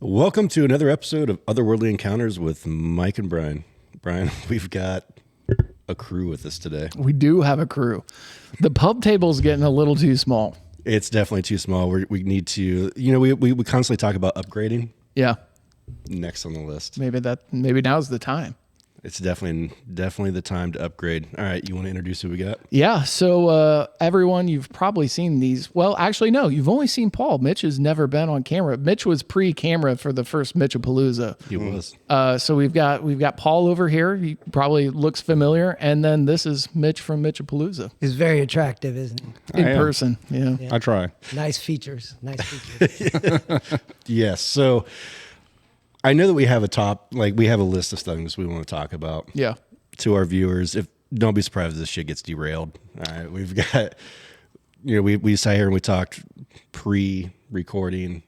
Welcome to another episode of Otherworldly Encounters with Mike and Brian. Brian, we've got a crew with us today. We do have a crew. The pub table's getting a little too small. It's definitely too small. We need to, we constantly talk about upgrading. Yeah. Next on the list. Maybe now's the time. It's definitely the time to upgrade. All right, you want to introduce who we got? Yeah, so everyone, you've probably seen these. Well, actually, no, you've only seen Paul. Mitch has never been on camera. Mitch was pre-camera for the first Mitchapalooza. He was. So we've got Paul over here. He probably looks familiar, and then this is Mitch from Mitchapalooza. He's very attractive, isn't he? In person, yeah. I try. Nice features. Yes. So I know that we have a list of things we want to talk about. Yeah. To our viewers, don't be surprised if this shit gets derailed. All right, we've got, we sat here and we talked pre-recording.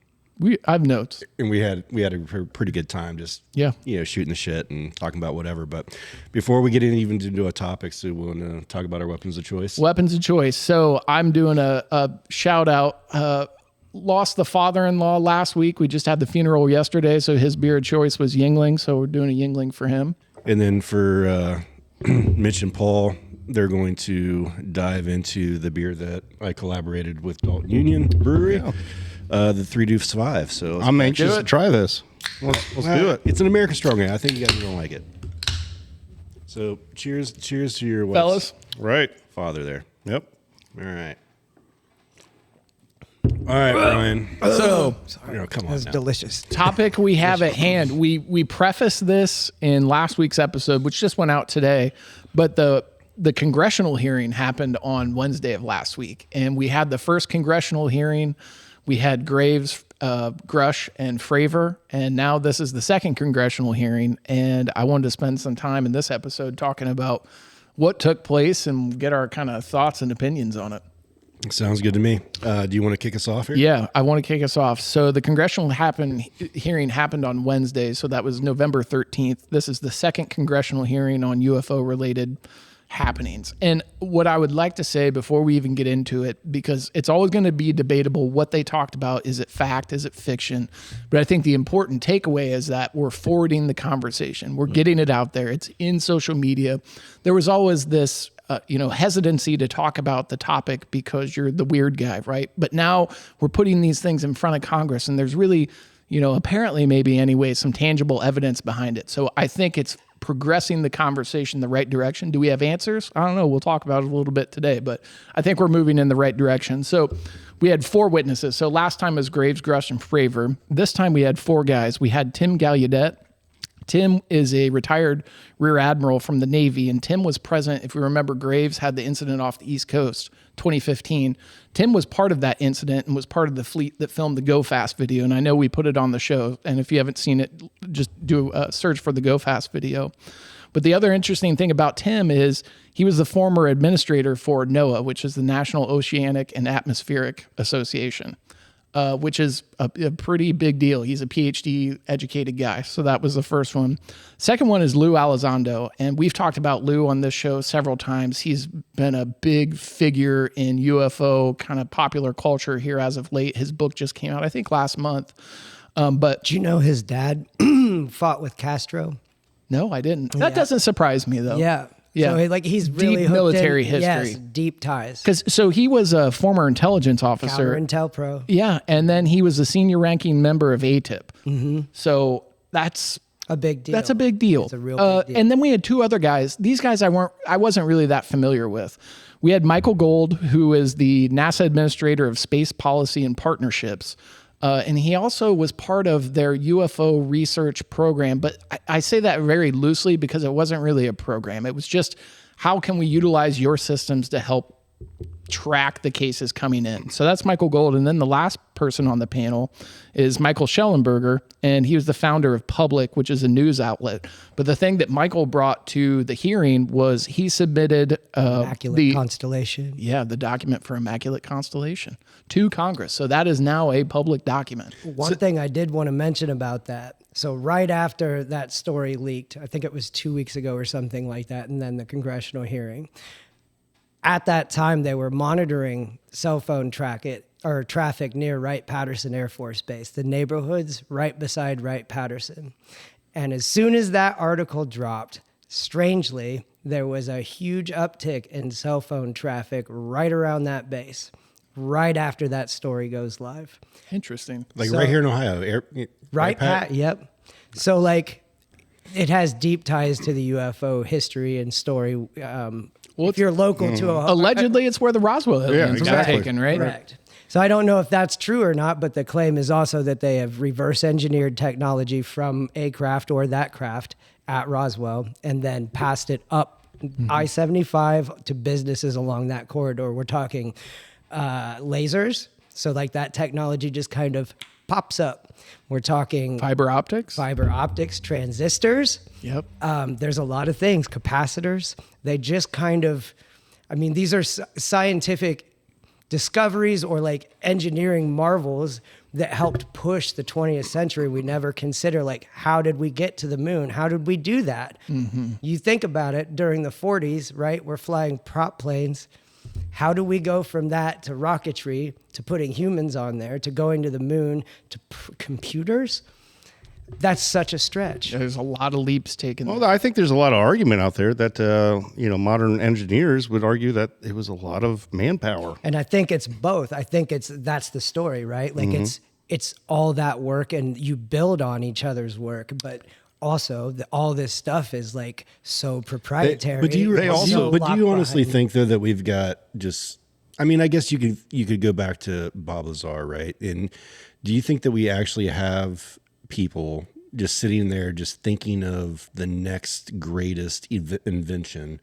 I have notes, and we had a pretty good time just shooting the shit and talking about whatever. But before we get into a topic, so we want to talk about our weapons of choice. Weapons of choice. So I'm doing a shout out. Lost the father-in-law last week. We just had the funeral yesterday, so his beer of choice was Yingling, so we're doing a Yingling for him. And then for Mitch and Paul, they're going to dive into the beer that I collaborated with Dolphin Union Brewery, the 3 Deuce 5. So I'm anxious to try this. Let's do it. It's an American strong ale. I think you guys are going to like it. So cheers to your Fellas. Right. Father there. Yep. All right. All right, Brian. So, come on. That's delicious. topic we have at hand. We prefaced this in last week's episode, which just went out today, but the congressional hearing happened on Wednesday of last week, and we had the first congressional hearing. We had Graves, Grush, and Fravor, and now this is the second congressional hearing, and I wanted to spend some time in this episode talking about what took place and get our kind of thoughts and opinions on it. Sounds good to me. Do you want to kick us off here? Yeah, I want to kick us off. So the congressional hearing happened on Wednesday, so that was November 13th. This is the second congressional hearing on UFO-related happenings. And what I would like to say before we even get into it, because it's always going to be debatable what they talked about. Is it fact? Is it fiction? But I think the important takeaway is that we're forwarding the conversation. We're getting it out there. It's in social media. There was always this hesitancy to talk about the topic because you're the weird guy, right? But now we're putting these things in front of Congress, and there's really, apparently maybe anyway, some tangible evidence behind it. So I think it's progressing the conversation in the right direction. Do we have answers? I don't know. We'll talk about it a little bit today, but I think we're moving in the right direction. So we had 4 witnesses. So last time was Graves, Grush, and Fravor. This time we had 4 guys. We had Tim Gallaudet. Tim is a retired Rear Admiral from the Navy, and Tim was present. If we remember, Graves had the incident off the East Coast, 2015. Tim was part of that incident and was part of the fleet that filmed the Go Fast video, and I know we put it on the show, and if you haven't seen it, just do a search for the Go Fast video. But the other interesting thing about Tim is he was the former administrator for NOAA, which is the National Oceanic and Atmospheric Association. Which is a pretty big deal. He's a PhD educated guy. So that was the first one. Second one is Lou Elizondo. And we've talked about Lou on this show several times. He's been a big figure in UFO kind of popular culture here as of late. His book just came out, I think, last month. But do you know his dad fought with Castro? No, I didn't. That doesn't surprise me, though. Yeah. Yeah. So he's really deep military history. Yes, deep ties. So he was a former intelligence officer. Intel Pro. Yeah, and then he was a senior ranking member of ATIP. Mm-hmm. So that's a big deal. That's a big deal. It's a real big deal. And then we had 2 other guys. These guys I wasn't really that familiar with. We had Michael Gold, who is the NASA Administrator of Space Policy and Partnerships. And he also was part of their UFO research program. But I say that very loosely because it wasn't really a program. It was just, how can we utilize your systems to help track the cases coming in? So that's Michael Gold. And then the last person on the panel is Michael Schellenberger, and he was the founder of Public, which is a news outlet. But the thing that Michael brought to the hearing was he submitted Immaculate Constellation. Yeah, the document for Immaculate Constellation to Congress. So that is now a public document. One thing I did want to mention about that. So right after that story leaked, I think it was 2 weeks ago or something like that, and then the congressional hearing, at that time they were monitoring cell phone traffic or traffic near Wright-Patterson Air Force Base, the neighborhoods right beside Wright-Patterson. And as soon as that article dropped, strangely, there was a huge uptick in cell phone traffic right around that base, right after that story goes live. Interesting. Like right here in Ohio. Right, Pat? Yep. So, like, it has deep ties to the UFO history and story. Well, if you're local to Ohio. Allegedly, it's where the Roswell aliens got exactly. taken, right? Correct. So I don't know if that's true or not, but the claim is also that they have reverse engineered technology from a craft or that craft at Roswell and then passed it up I-75 to businesses along that corridor. We're talking lasers. So like that technology just kind of pops up. We're talking Fiber optics. transistors. Yep. There's a lot of things, capacitors. They just kind of, I mean, these are scientific discoveries or like engineering marvels that helped push the 20th century. We never consider like, how did we get to the moon? How did we do that? You think about it during the 40s, right? We're flying prop planes. How do we go from that to rocketry, to putting humans on there, to going to the moon, to computers? That's such a stretch. There's a lot of leaps taken. Well, I think there's a lot of argument out there that modern engineers would argue that it was a lot of manpower. And I think it's both. I think that's the story, right? Like it's all that work and you build on each other's work, but also all this stuff is like so proprietary. But do you honestly think though that we've got just? I mean, I guess you could go back to Bob Lazar, right? And do you think that we actually have people just sitting there just thinking of the next greatest invention,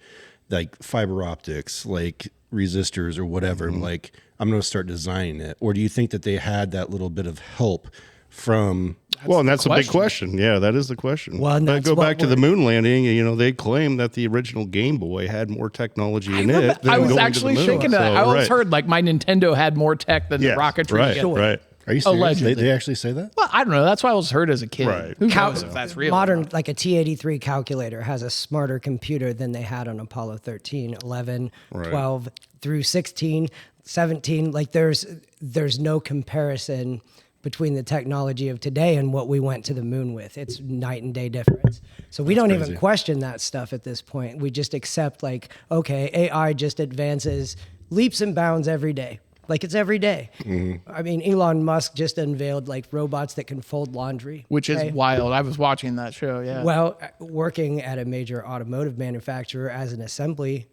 like fiber optics, like resistors or whatever, and like I'm going to start designing it? Or do you think that they had that little bit of help from? And that's a big question. Yeah, that is the question. Well, and that's go what back to the moon landing. They claim that the original Game Boy had more technology in it. I was going actually to the moon. thinking that. I always heard like my Nintendo had more tech than the rocketry. Right, together. right. Are you serious? Allegedly. They actually say that? Well, I don't know. That's what I always heard as a kid. Right. Who knows if that's real? Modern, like a T-83 calculator has a smarter computer than they had on Apollo 13, 11, 12 through 16, 17. Like there's no comparison between the technology of today and what we went to the moon with. It's night and day difference. So we don't even question that stuff at this point. We just accept like, okay, AI just advances leaps and bounds every day. Like it's every day. I mean, Elon Musk just unveiled like robots that can fold laundry. Which is wild. I was watching that show, yeah. Well, working at a major automotive manufacturer as an assembly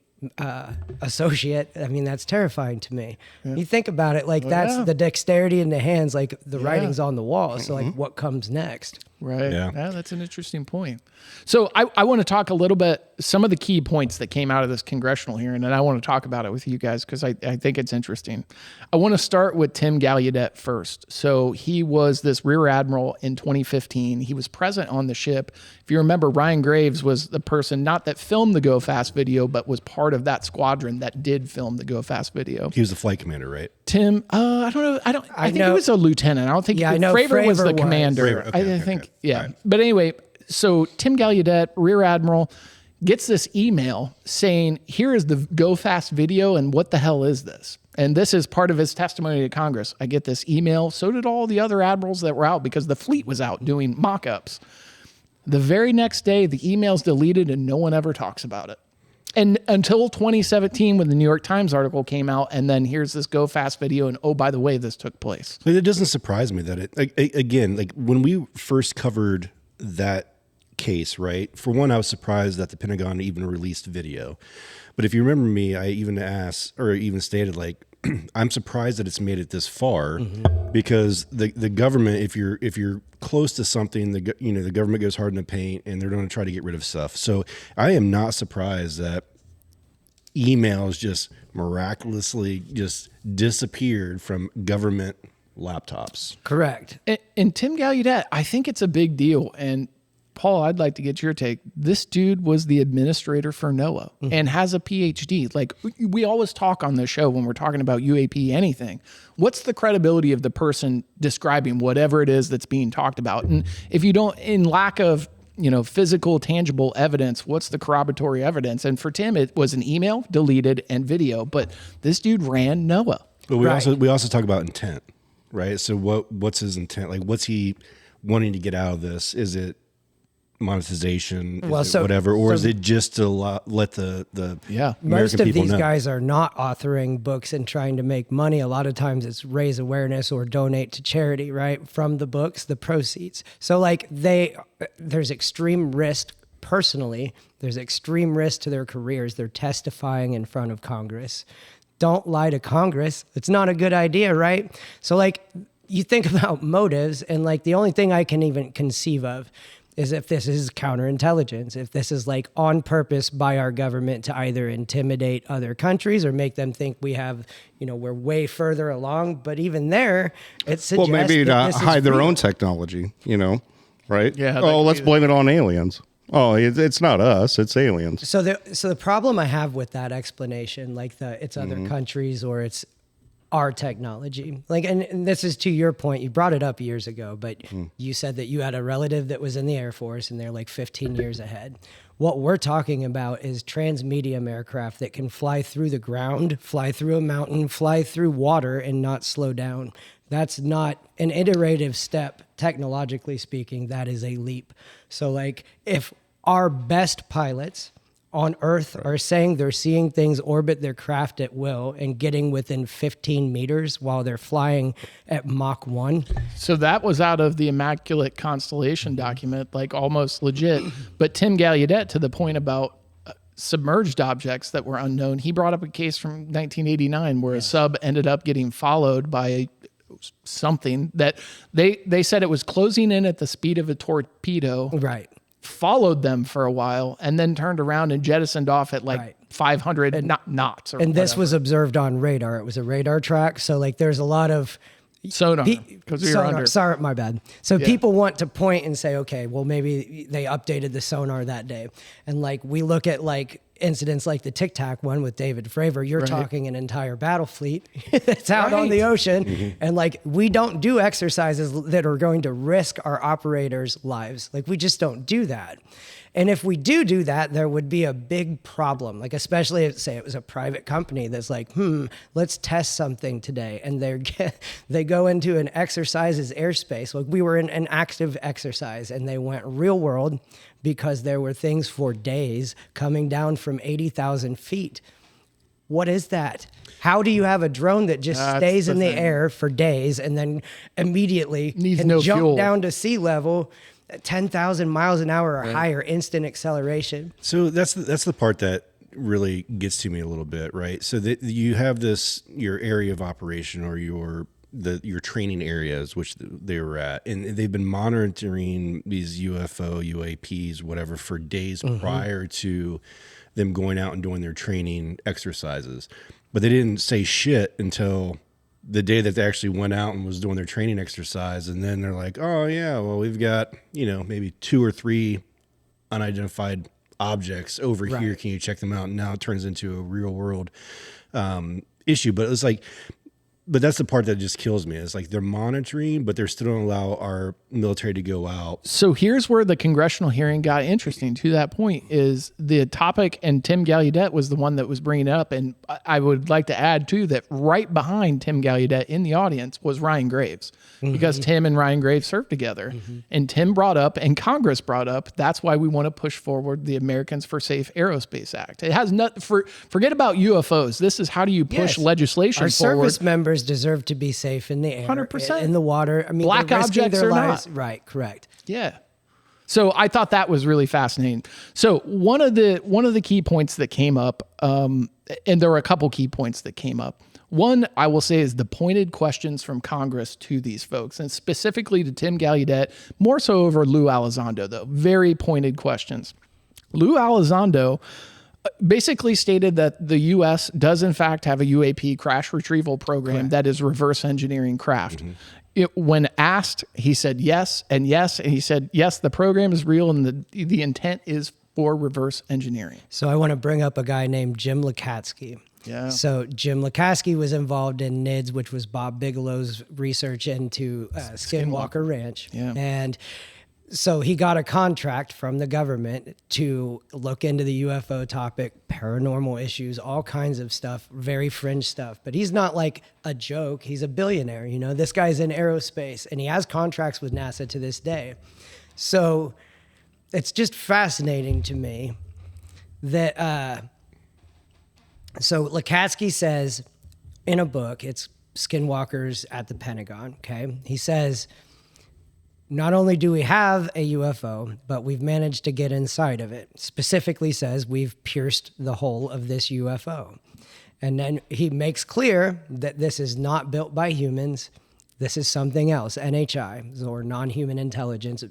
associate, I mean, that's terrifying to me. You think about it, like that's the dexterity in the hands, like the writing's on the wall. So like what comes next? Right. Yeah. That's an interesting point. So I want to talk a little bit, some of the key points that came out of this congressional hearing, and I want to talk about it with you guys because I think it's interesting. I want to start with Tim Gallaudet first. So he was this rear admiral in 2015. He was present on the ship. If you remember, Ryan Graves was the person, not that filmed the Go Fast video, but was part of that squadron that did film the Go Fast video. He was the flight commander, right? Tim, I don't know. I think he was a lieutenant. I don't think. Yeah, I know Fravor was the Fravor commander. Fravor, okay, I think. okay. Yeah. Right. But anyway, so Tim Gallaudet, Rear Admiral, gets this email saying, "Here is the Go Fast video, and what the hell is this?" And this is part of his testimony to Congress. I get this email. So did all the other admirals that were out because the fleet was out doing mock-ups. The very next day, the email's deleted and no one ever talks about it. And until 2017, when the New York Times article came out, and then here's this Go Fast video, and oh, by the way, this took place. But it doesn't surprise me that again, like when we first covered that case, right? For one, I was surprised that the Pentagon even released video. But if you remember me, I even asked or even stated like, I'm surprised that it's made it this far because the government, if you're close to something, the government goes hard in the paint and they're going to try to get rid of stuff. So I am not surprised that emails just miraculously just disappeared from government laptops. Correct. And Tim Gallaudet, I think it's a big deal. And Paul, I'd like to get your take. This dude was the administrator for NOAA and has a PhD. Like we always talk on this show when we're talking about UAP anything. What's the credibility of the person describing whatever it is that's being talked about? And if you don't, in lack of physical, tangible evidence, what's the corroboratory evidence? And for Tim, it was an email, deleted, and video. But this dude ran NOAA. But we Right. also talk about intent, right? So what's his intent? Like, what's he wanting to get out of this? Is it monetization? Is it whatever, or is it just to let the Yeah. American Most of people these know? guys are not authoring books and trying to make money. A lot of times it's raise awareness or donate to charity, right? From the books, the proceeds. So like there's extreme risk personally. There's extreme risk to their careers. They're testifying in front of Congress. Don't lie to Congress. It's not a good idea, right? So like you think about motives, and like the only thing I can even conceive of is if this is counterintelligence, if this is like on purpose by our government to either intimidate other countries or make them think we have, we're way further along. But even there, it suggests maybe that to this is hide their real. own technology, right? Yeah, that Oh, could let's be blame it on aliens. Oh, it's not us, it's aliens. So the problem I have with that explanation, like it's other countries or it's our technology, like, and this is to your point, you brought it up years ago, but you said that you had a relative that was in the Air Force and they're like 15 years ahead. What we're talking about is transmedium aircraft that can fly through the ground, fly through a mountain, fly through water and not slow down. That's not an iterative step, technologically speaking. That is a leap. So like if our best pilots on Earth are saying they're seeing things orbit their craft at will and getting within 15 meters while they're flying at Mach 1. So that was out of the Immaculate Constellation document, like almost legit. But Tim Gallaudet, to the point about submerged objects that were unknown, he brought up a case from 1989 where a sub ended up getting followed by something that they said it was closing in at the speed of a torpedo. Right. Followed them for a while and then turned around and jettisoned off at like Right. 500 knots. Or And this whatever. was observed on radar. It was a radar track. So like there's a lot of sonar because we were sonar, under. sorry, my bad. So people want to point and say, okay, well, maybe they updated the sonar that day. And like we look at like incidents like the Tic Tac one with David Fravor, you're talking an entire battle fleet that's out on the ocean. And like we don't do exercises that are going to risk our operators' lives. Like we just don't do that. And if we do that, there would be a big problem. Like, especially if, say, it was a private company that's like, let's test something today. And they go into an exercise's airspace. Like, we were in an active exercise, and they went real world because there were things for days coming down from 80,000 feet. What is that? How do you have a drone that just stays in the air for days and then immediately Needs can no jump fuel. down to sea level at 10,000 miles an hour or higher, instant acceleration? So that's the part that really gets to me a little bit, right? So that you have your area of operation or your training areas, which they were at, and they've been monitoring these UAPs, whatever, for days prior to them going out and doing their training exercises. But they didn't say shit until the day that they actually went out and was doing their training exercise. And then they're like, oh yeah, well, we've got, maybe 2 or 3 unidentified objects over here. Can you check them out? And now it turns into a real world issue. But it's like, but that's the part that just kills me. It's like they're monitoring, but they're still don't allow our military to go out. So here's where the congressional hearing got interesting. To that point is the topic, and Tim Gallaudet was the one that was bringing it up. And I would like to add too that right behind Tim Gallaudet in the audience was Ryan Graves, because Tim and Ryan Graves served together. And Tim brought up, and Congress brought up, that's why we want to push forward the Americans for Safe Aerospace Act. It has not forget about UFOs. This is how do you push legislation Our forward. service members deserve to be safe in the air, 100%. in the water. I mean, Black they're risking objects their or lives. not. Right, correct. Yeah. So I thought that was really fascinating. So one of the key points that came up, and there were a couple key points that came up. One, I will say, is the pointed questions from Congress to these folks, and specifically to Tim Gallaudet, more so over Lou Elizondo, though. Very pointed questions. Lou Elizondo basically stated that the U.S. does, in fact, have a UAP crash retrieval program that is reverse engineering craft. When asked, he said yes and yes. And he said, yes, the program is real and the intent is for reverse engineering. So I want to bring up a guy named Jim Lukatsky. Yeah. So Jim Lukatsky was involved in NIDS, which was Bob Bigelow's research into Skinwalker Ranch. Yeah. And So he got a contract from the government to look into the UFO topic, paranormal issues, all kinds of stuff, very fringe stuff. But he's not like a joke. He's a billionaire. You know, this guy's in aerospace and he has contracts with NASA to this day. So it's just fascinating to me that, so Lukatsky says in a book, it's Skinwalkers at the Pentagon, okay? He says, not only do we have a UFO, but we've managed to get inside of it. Specifically says we've pierced the hull of this UFO. And then he makes clear that this is not built by humans. This is something else, NHI, or non-human intelligence.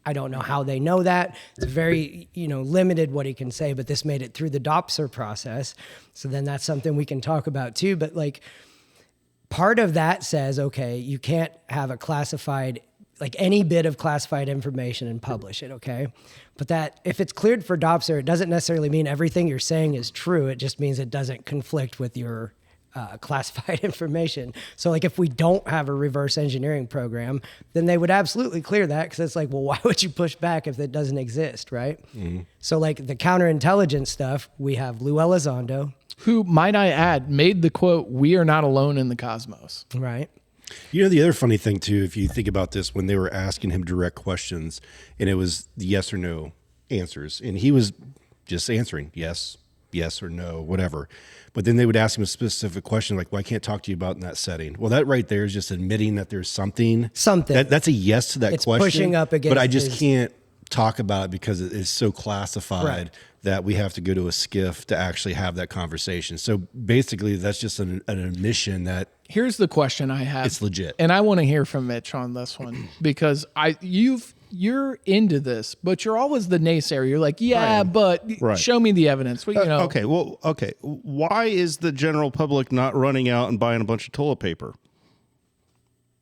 I don't know how they know that. It's very, limited what he can say, but this made it through the Doppler process. So then that's something we can talk about too. But like part of that says, okay, you can't have a classified, like any bit of classified information and publish it, okay? But that if it's cleared for Doppler, it doesn't necessarily mean everything you're saying is true. It just means it doesn't conflict with your classified information. So like if we don't have a reverse engineering program, then they would absolutely clear that because it's like, well, why would you push back if it doesn't exist, right? Mm-hmm. So like the counterintelligence stuff, we have Lou Elizondo. Who, might I add, made the quote, "We are not alone in the cosmos." Right. You know, the other funny thing too, if you think about this, when they were asking him direct questions and it was the yes or no answers, and he was just answering yes or no, whatever. But then they would ask him a specific question like, well, I can't talk to you about in that setting. Well, that right there is just admitting that there's something. That's a yes to that it's question. Pushing up against but I just can't talk about it because it is so classified right. that we have to go to a skiff to actually have that conversation. So basically that's just an admission that here's the question I have. It's legit. And I want to hear from Mitch on this one because you're into this, but you're always the naysayer. You're like, yeah, but show me the evidence. Well, Okay. Why is the general public not running out and buying a bunch of toilet paper?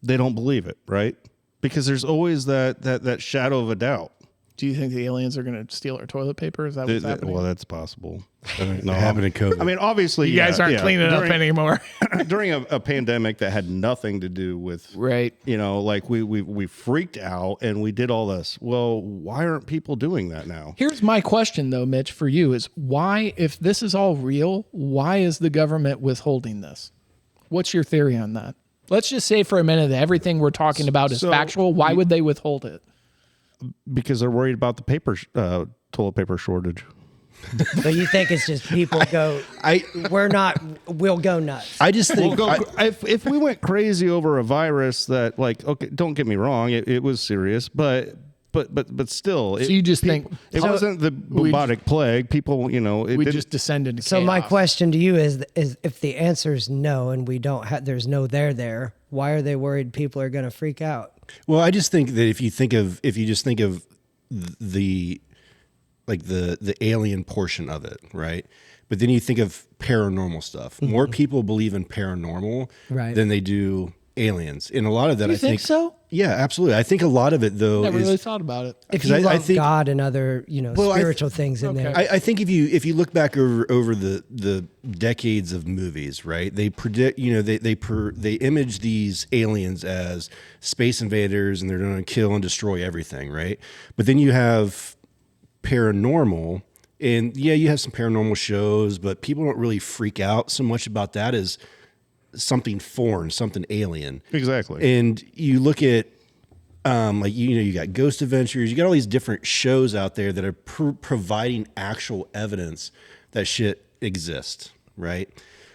They don't believe it, right? Because there's always that shadow of a doubt. Do you think the aliens are going to steal our toilet paper? Is that what's happening? Well, that's possible. No, happened in COVID. I mean, obviously, you guys aren't cleaning up anymore. During a pandemic that had nothing to do with, right? Like we freaked out and we did all this. Well, why aren't people doing that now? Here's my question, though, Mitch, for you is why, if this is all real, why is the government withholding this? What's your theory on that? Let's just say for a minute that everything we're talking about is factual. Why would they withhold it? Because they're worried about the toilet paper shortage. So you think it's just people go, we'll go nuts. I just think if we went crazy over a virus that, like, okay, don't get me wrong, it was serious, but still. So you just think it wasn't the bubonic plague. People, we just descended into So chaos. my question to you is if the answer is no and we don't have, there's no there, why are they worried people are going to freak out? Well, I just think that if you just think of the alien portion of it, right? But then you think of paranormal stuff. Mm-hmm. More people believe in paranormal than they do aliens. And a lot of that, I think so? Yeah, absolutely. I think a lot of it, though, never really thought about it. If you love God and other, spiritual things in there. I think if you look back over the decades of movies, right? They predict, they image these aliens as space invaders and they're going to kill and destroy everything, right? But then you have paranormal, and you have some paranormal shows, but people don't really freak out so much about that as something foreign, something alien. Exactly. And you look at you got Ghost Adventures, you got all these different shows out there that are providing actual evidence that shit exists, right?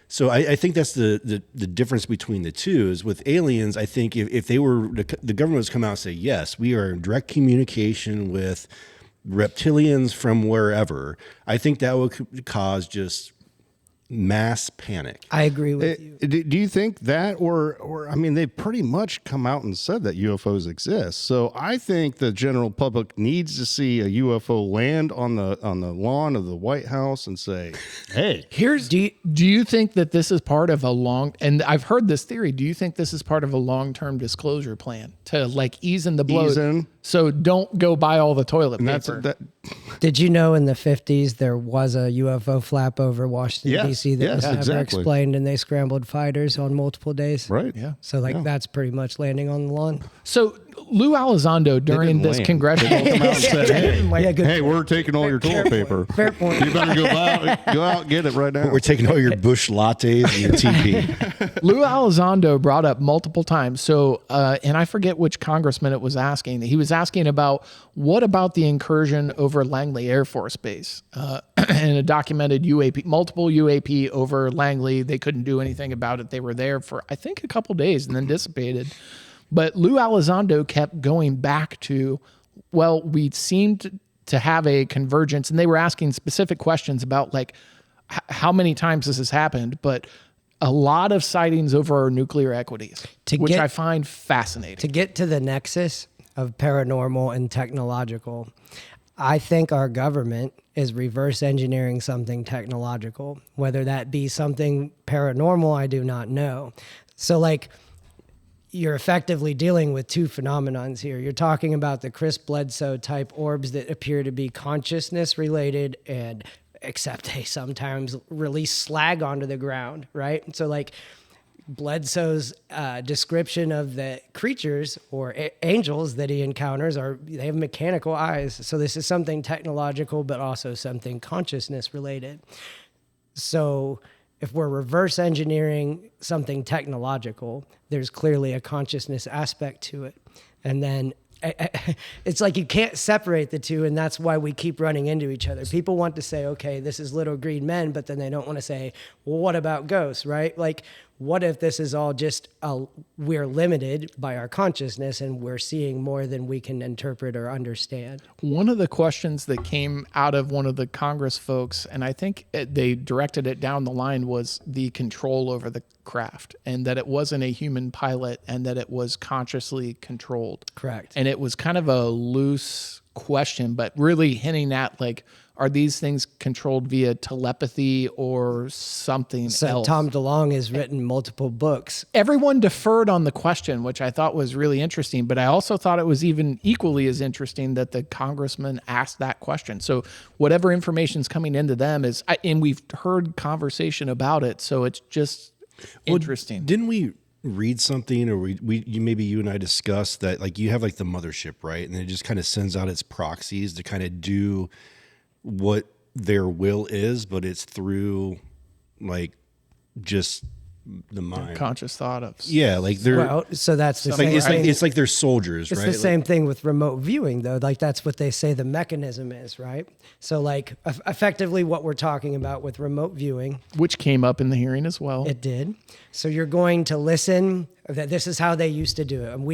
So I think that's the difference between the two is with aliens. I think if they were, the government was come out and say, yes, we are in direct communication with reptilians from wherever, I think that would cause just mass panic. I agree with you. Do you think that, or I mean, they've pretty much come out and said that UFOs exist. So I think the general public needs to see a UFO land on the lawn of the White House and say, "Hey, here's." Do you think that this is part of a long? And I've heard this theory. Do you think this is part of a long-term disclosure plan to like ease in the blow? So don't go buy all the toilet paper. Did you know in the 50s there was a UFO flap over Washington, D.C. that was never explained, and they scrambled fighters on multiple days? Right. Yeah. So that's pretty much landing on the lawn. So Lou Elizondo during didn't this land. congressional Come out and said, Yeah, good hey, we're taking all your toilet paper. Fair point. You better go out and get it right now. We're taking all your Bush lattes and your TP. Lou Elizondo brought up multiple times. So, and I forget which congressman it was asking. He was asking about what about the incursion over Langley Air Force Base and a documented multiple UAP over Langley. They couldn't do anything about it. They were there for, I think, a couple days and then dissipated. But Lou Elizondo kept going back to, well, we seemed to have a convergence, and they were asking specific questions about like how many times this has happened, but a lot of sightings over our nuclear equities, which I find fascinating. To get to the nexus of paranormal and technological, I think our government is reverse engineering something technological. Whether that be something paranormal, I do not know. So like, you're effectively dealing with two phenomenons here. You're talking about the Chris Bledsoe type orbs that appear to be consciousness related, and except they sometimes release slag onto the ground, right? So like Bledsoe's description of the creatures or angels that he encounters they have mechanical eyes. So this is something technological, but also something consciousness related. So if we're reverse engineering something technological, there's clearly a consciousness aspect to it. And then it's like you can't separate the two, and that's why we keep running into each other. People want to say, okay, this is little green men, but then they don't want to say, well, what about ghosts, right? Like, what if this is all just we're limited by our consciousness and we're seeing more than we can interpret or understand? One of the questions that came out of one of the Congress folks, and I think they directed it down the line, was the control over the craft, and that it wasn't a human pilot and that it was consciously controlled. Correct. And it was kind of a loose question, but really hinting at like, are these things controlled via telepathy or something else? Tom DeLonge has written multiple books. Everyone deferred on the question, which I thought was really interesting, but I also thought it was even equally as interesting that the congressman asked that question. So whatever information's coming into them and we've heard conversation about it, so it's just interesting. Didn't we read something, or maybe you and I discussed that, like, you have like the mothership, right? And it just kind of sends out its proxies to kind of do what their will is, but it's through like just the mind, conscious thought of. Yeah, like they're so that's the like same thing. it's like they're soldiers, It's right? the same thing with remote viewing, though. Like that's what they say the mechanism is, right? So like effectively what we're talking about with remote viewing, Which came up in the hearing as well. it did. So you're going to listen. This is how they used to do it. And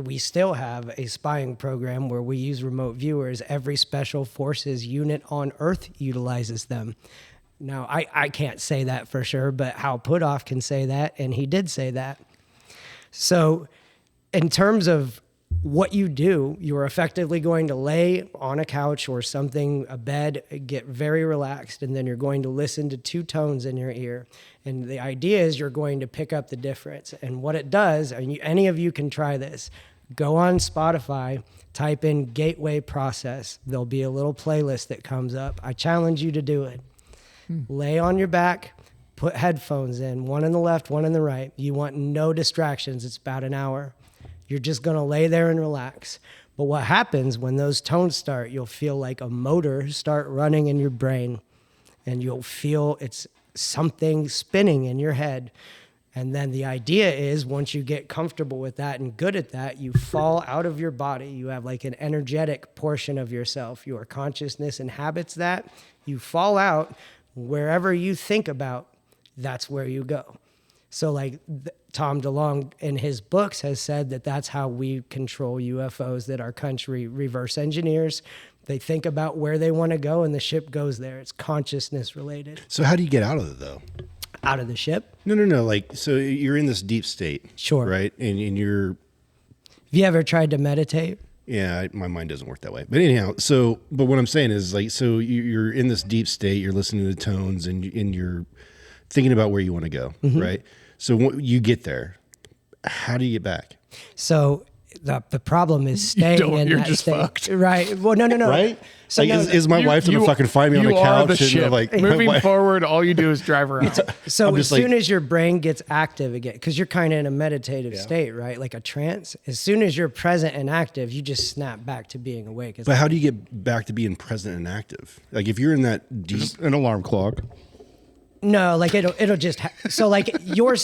we still have a spying program where we use remote viewers. Every special forces unit on Earth utilizes them. Now, I can't say that for sure, but Hal Puthoff can say that, and he did say that. So in terms of what you do, you're effectively going to lay on a couch or something, a bed, get very relaxed, and then you're going to listen to two tones in your ear. And the idea is you're going to pick up the difference. And what it does, and any of you can try this, go on Spotify, type in Gateway Process. There'll be a little playlist that comes up. I challenge you to do it. Lay on your back, put headphones in, one in the left, one in the right. You want no distractions. It's about an hour. You're just going to lay there and relax. But what happens when those tones start, you'll feel like a motor start running in your brain, and you'll feel it's something spinning in your head. And then the idea is once you get comfortable with that and good at that, you fall out of your body. You have like an energetic portion of yourself. Your consciousness inhabits that. You fall out. Wherever you think about, that's where you go. So like Tom DeLonge in his books has said that that's how we control UFOs, that our country reverse engineers. They think about where they want to go and the ship goes there. It's consciousness related. So how do you get out of it though? Out of the ship? No. Like, so you're in this deep state. Sure. Right? And you're... Have you ever tried to meditate? Yeah, my mind doesn't work that way. But anyhow, but what I'm saying is like, so you're in this deep state, you're listening to the tones and you're thinking about where you want to go, right? So you get there. How do you get back? So the problem is staying don't, in you're that just state. fucked. Right. Well, no. Right? So Like, no, is my wife gonna fucking find me on the You are couch the and ship. like Moving my wife- forward, all you do is drive around. so I'm as just like- soon as your brain gets active again, because you're kind of in a meditative state, right? Like a trance. As soon as you're present and active, you just snap back to being awake. But how do you get back to being present and active? Like if you're in that deep, Just an alarm clock. No, like it'll just so like your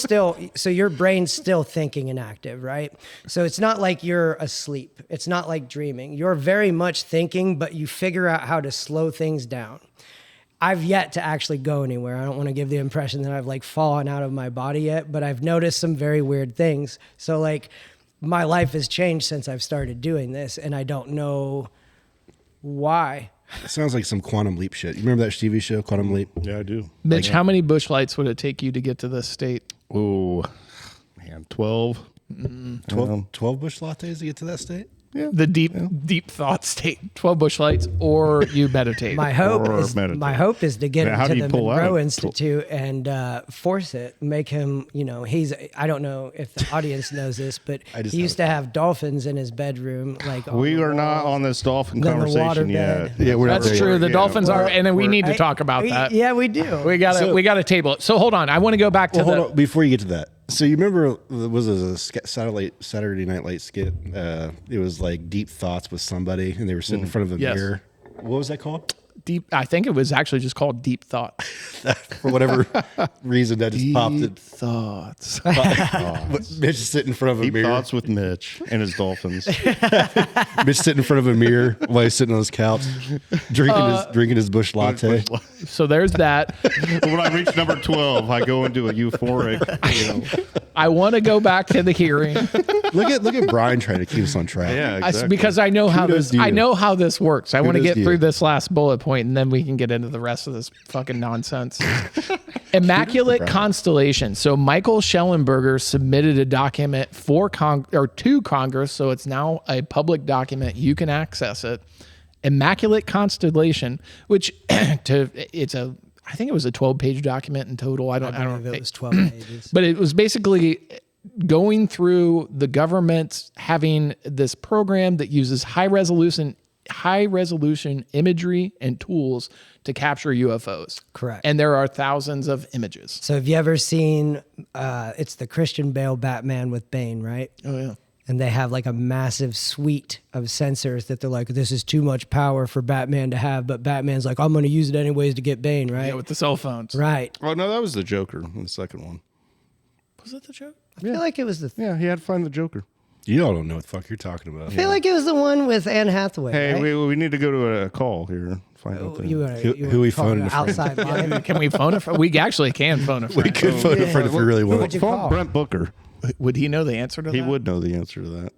brain's still thinking and active, right? So it's not like you're asleep. It's not like dreaming. You're very much thinking, but you figure out how to slow things down. I've yet to actually go anywhere. I don't want to give the impression that I've like fallen out of my body yet, but I've noticed some very weird things. So like my life has changed since I've started doing this, and I don't know why. it sounds like some Quantum Leap shit. You remember that TV show, Quantum Leap? Yeah, I do. Mitch, how many bush lights would it take you to get to this state? Oh, man, 12. 12 bush lattes to get to that state? The deep thought state. 12 bush lights, or you meditate. My hope Or is meditate. to get Now, how do into you the pull Monroe out? Institute and force it, make him. I don't know if the audience knows this, but I just he used to have dolphins in his bedroom. Like on We the are not walls. on this dolphin Then the conversation yet. waterbed. Yeah, we're not That's there true. yet. The Dolphins are, and then we need to I- talk about that. Yeah, we do. We gotta table it. So hold on. I want to go back to Well, the. hold on before you get to that. So you remember was it a Saturday Night Light skit? It was like deep thoughts with somebody, and they were sitting in front of a Yes. mirror. What was that called? Deep. I think it was actually just called Deep Thought. For whatever reason, that just popped. It. Thoughts. Mitch is sitting in front of a Deep mirror. thoughts with Mitch and his dolphins. Mitch sitting in front of a mirror while he's sitting on his couch, drinking his bush latte. So there's that. When I reach number 12, I go into a euphoric. I want to go back to the hearing Look at Brian trying to keep us on track. Yeah, exactly. because I know how Kudos this. to you. I know how this works. I want to Kudos get to you. through this last bullet point, and then we can get into the rest of this fucking nonsense. Immaculate Brian. Constellation. So Michael Schellenberger submitted a document to Congress, so it's now a public document. You can access it. Immaculate Constellation, which I think it was a 12-page document in total. I don't If it was 12 pages. but it was basically going through the government having this program that uses high resolution imagery and tools to capture UFOs. Correct. And there are thousands of images. So have you ever seen? It's the Christian Bale Batman with Bane, right? Oh yeah. And they have like a massive suite of sensors that they're like, this is too much power for Batman to have, but Batman's like, I'm going to use it anyways to get Bane, right? Yeah, with the cell phones. Right. Oh, no, that was the Joker in the second one. Was it the joke? I feel like it was the. Yeah, he had to find the Joker. You all don't know what the fuck you're talking about. I feel like it was the one with Anne Hathaway. Hey, right? we need to go to a call here. Find out You that. wanna- Who- you who we wanna call phoning an a friend? outside line? Can we phone a friend? We actually can phone a friend. We could phone a friend if we really Who want. would you Phone call? Brent Booker. Would he know the answer to He that? would know the answer to that.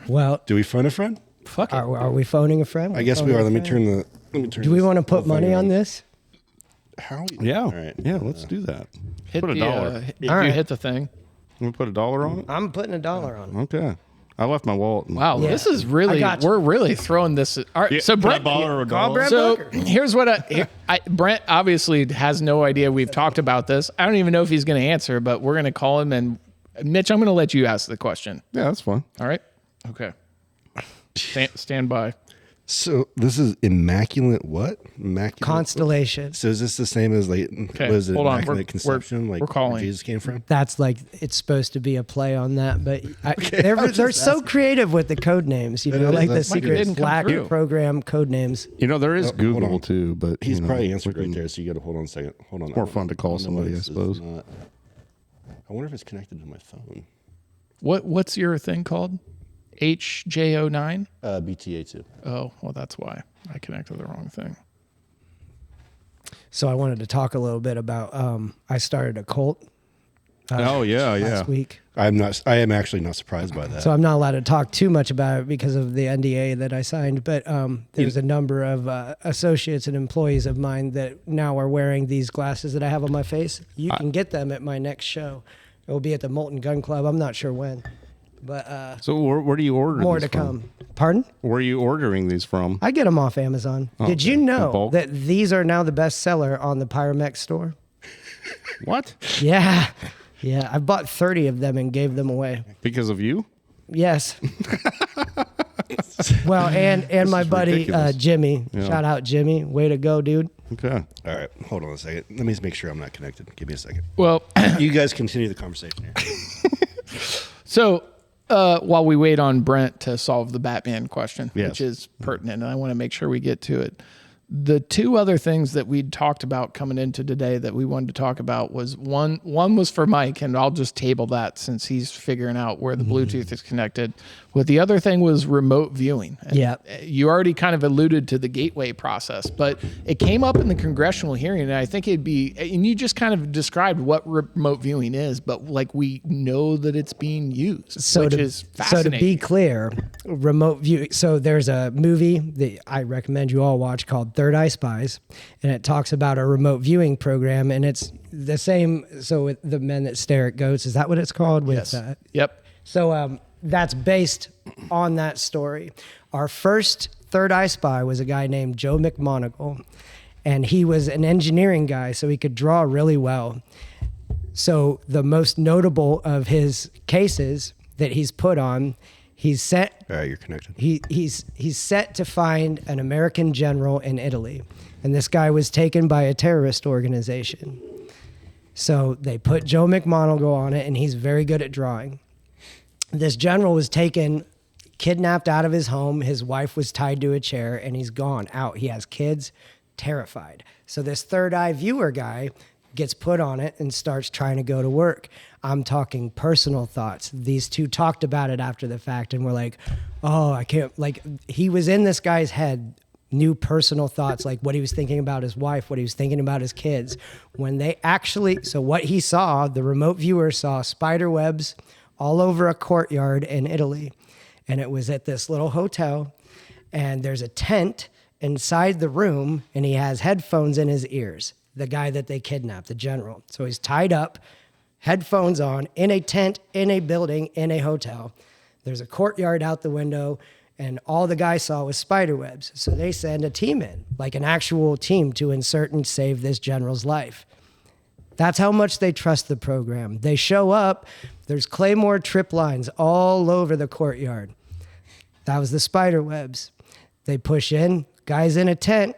Well, Do we phone a friend? Fuck it. are we phoning a friend? I guess we are. Let me turn the. Do we want to put money on this? How? Yeah. All right. Yeah, let's do that. Hit Put a the, dollar. If All you right. hit the thing. We put $1 on it? I'm putting $1 on it. Okay. I left my wallet. Wow, Yeah. this is really, I got you. we're really throwing this. All right, Yeah, so put Brent, a dollar or a Call dollar. Brent so Booker. here's what Brent obviously has no idea we've talked about this. I don't even know if he's going to answer, but we're going to call him. And Mitch, I'm going to let you ask the question. Yeah, that's fine. All right. Okay. Stand by. So this is immaculate. What? Immaculate. Constellation. So is this the same as like? Okay, Was it hold on. immaculate We're- conception? we're Like calling. where Jesus came from? That's like it's supposed to be a play on that, but they're so creative with the code names, you know, is. like the That's Mike, it secret didn't come Slack through. program code names. You know, there is Oh, hold Google on. too, but He's you know, probably answered we right can- there. So you got to hold on a second. Hold on. More fun to call somebody, I suppose. I wonder if it's connected to my phone. What's your thing called? HJ09? BTA2. Oh, well, that's why I connected the wrong thing. So I wanted to talk a little bit about I started a cult Oh, yeah, yeah. last week. I am actually not surprised by that. So I'm not allowed to talk too much about it because of the NDA that I signed, but there's a number of associates and employees of mine that now are wearing these glasses that I have on my face. You can get them at my next show. It will be at the Molten Gun Club. I'm not sure when, but So where do you order more these to from? come. Pardon? Where are you ordering these from? I get them off Amazon. Did you okay. In know bulk? that these are now the best seller on the Pyromex store? What? Yeah. Yeah. I bought 30 of them and gave them away. Because of you? Yes. Well, and my buddy ridiculous. Jimmy. Yeah. Shout out Jimmy. Way to go, dude. Okay. All right, hold on a second. Let me just make sure I'm not connected. Give me a second. Well, You guys continue the conversation here. so while we wait on Brent to solve the Batman question, Yes. which is pertinent, and I want to make sure we get to it. The two other things that we'd talked about coming into today that we wanted to talk about was one was for Mike, and I'll just table that since he's figuring out where the Bluetooth is connected. But the other thing was remote viewing. And Yeah. you already kind of alluded to the gateway process, but it came up in the congressional hearing, and I think it'd be, and you just kind of described what remote viewing is, but like we know that it's being used, which is So fascinating. to be clear, remote view. So there's a movie that I recommend you all watch called Third Eye Spies, and it talks about a remote viewing program, and it's the same. So with The Men That Stare at Goats, is that what it's called? With, Yes. Yep. So that's based on that story. Our first Third Eye Spy was a guy named Joe McMoneagle, and he was an engineering guy, so he could draw really well. So the most notable of his cases that he's put on, he's set. All right, you're connected. He's set to find an American general in Italy, and this guy was taken by a terrorist organization. So they put Joe McMoneagle on it, and he's very good at drawing. This general was taken, kidnapped out of his home. His wife was tied to a chair, and he's gone out. He has kids, terrified. So this third eye viewer guy gets put on it and starts trying to go to work. I'm talking personal thoughts. These two talked about it after the fact and were like, oh, I can't, like, he was in this guy's head, new personal thoughts, like what he was thinking about his wife, what he was thinking about his kids. When they actually, so what he saw, the remote viewer saw spider webs all over a courtyard in Italy. And it was at this little hotel, and there's a tent inside the room, and he has headphones in his ears, the guy that they kidnapped, the general. So he's tied up, headphones on, in a tent, in a building, in a hotel. There's a courtyard out the window, and all the guy saw was spider webs. So they send a team in, like an actual team, to insert and save this general's life. That's how much they trust the program. They show up, there's Claymore trip lines all over the courtyard. That was the spider webs. They push in, guy's in a tent,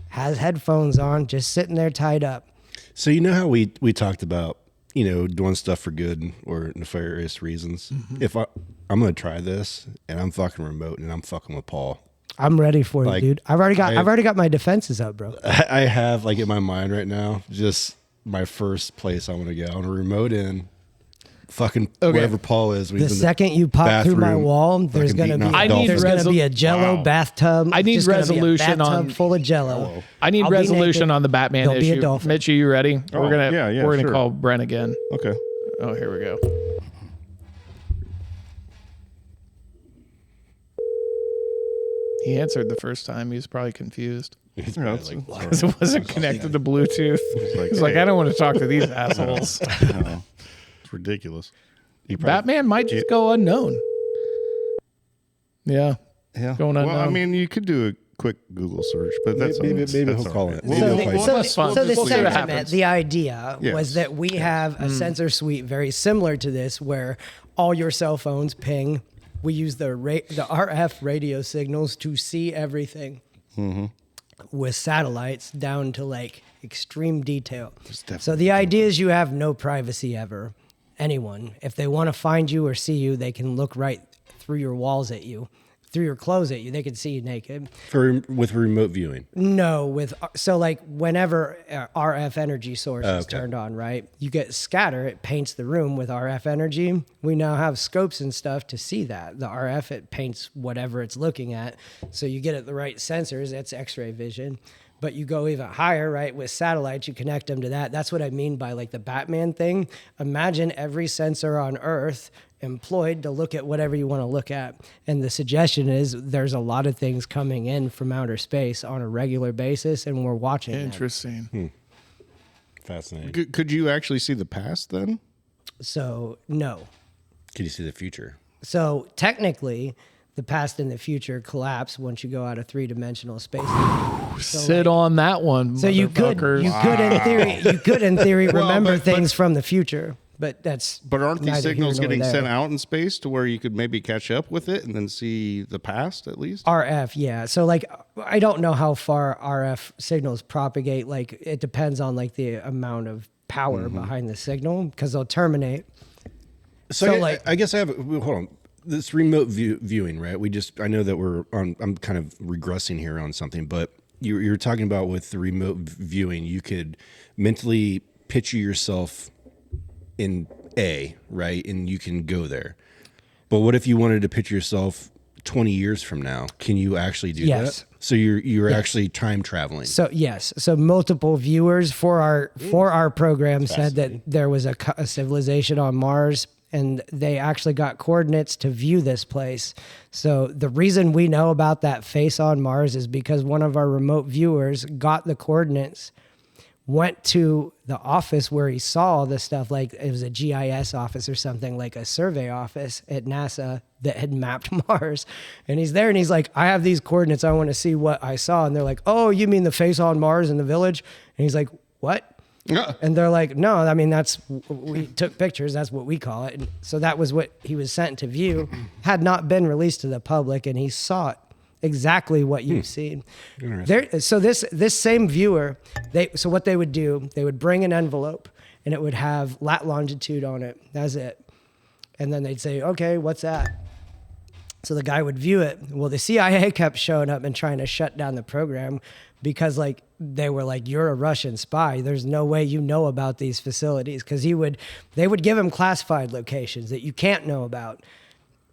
has headphones on, just sitting there tied up. So you know how we talked about, doing stuff for good or nefarious reasons? Mm-hmm. If I'm going to try this and I'm fucking remote and I'm fucking with Paul. I'm ready for Like, you, dude. I've already got my defenses up, bro. I have like in my mind right now, just my first place I want to go. I want to remote in, fucking wherever Paul is. The second you pop through my wall, there's gonna be a Jello bathtub. I need Just gonna be a resolution bathtub on- full of Jello. I need I'll be resolution naked. on the Batman There'll be a issue. dolphin. Mitch, are you ready? Oh, we're gonna sure. call Brent again. Okay. Oh, here we go. He answered the first time. He was probably confused because it wasn't connected to Bluetooth. He's like, hey. I don't want to talk to these assholes. It's ridiculous. Batman might just go unknown. Yeah. Yeah. Going well, unknown. I mean, you could do a quick Google search, but that's maybe that's he'll call all right. it. Maybe So, Maybe he'll he'll the, play That's fun. so the We'll see what sentiment, happens. the idea Yes. was that we have a sensor suite very similar to this, where all your cell phones ping. We use the RF radio signals to see everything with satellites down to like extreme detail. So the idea is you have no privacy ever. Anyone, if they want to find you or see you, they can look right through your walls at you, through your clothes at you. They can see you naked. with remote viewing. No, so like whenever RF energy source is Okay. turned on, right? You get scatter, it paints the room with RF energy. We now have scopes and stuff to see that. The RF, it paints whatever it's looking at. So you get it the right sensors, it's X-ray vision. But you go even higher, right? With satellites, you connect them to that. That's what I mean by like the Batman thing. Imagine every sensor on Earth employed to look at whatever you want to look at. And the suggestion is there's a lot of things coming in from outer space on a regular basis, and we're watching them. Interesting. Fascinating. Could you actually see the past then? So, no. Can you see the future? So technically, the past and the future collapse once you go out of three-dimensional space. Sit on that one. So you could motherfuckers. in theory remember things from the future. But that's But aren't these neither signals here nor getting there. sent out in space to where you could maybe catch up with it and then see the past at least? RF, yeah. So like, I don't know how far RF signals propagate. Like, it depends on like the amount of power behind the signal because they'll terminate. So, like- I guess I have. Hold on. This remote viewing, right? I know that we're on. I'm kind of regressing here on something, but you're talking about with the remote viewing, you could mentally picture yourself in A, right, and you can go there. But what if you wanted to picture yourself 20 years from now? Can you actually do Yes. that? So you're actually time traveling. So yes, so multiple viewers for our program said that there was a civilization on Mars, and they actually got coordinates to view this place. So the reason we know about that face on Mars is because one of our remote viewers got the coordinates, went to the office where he saw the stuff, like it was a GIS office or something, like a survey office at NASA that had mapped Mars. And he's there and he's like, I have these coordinates. I want to see what I saw. And they're like, oh, you mean the face on Mars in the village? And he's like, what? And they're like, no, I mean, we took pictures. That's what we call it. And so that was what he was sent to view, had not been released to the public. And he saw it. Exactly what you've seen. So this same viewer, so what they would do, they would bring an envelope and it would have longitude on it. That's it. And then they'd say, okay, what's that? So the guy would view it. Well, the CIA kept showing up and trying to shut down the program because like they were like, you're a Russian spy. There's no way you know about these facilities, because they would give him classified locations that you can't know about.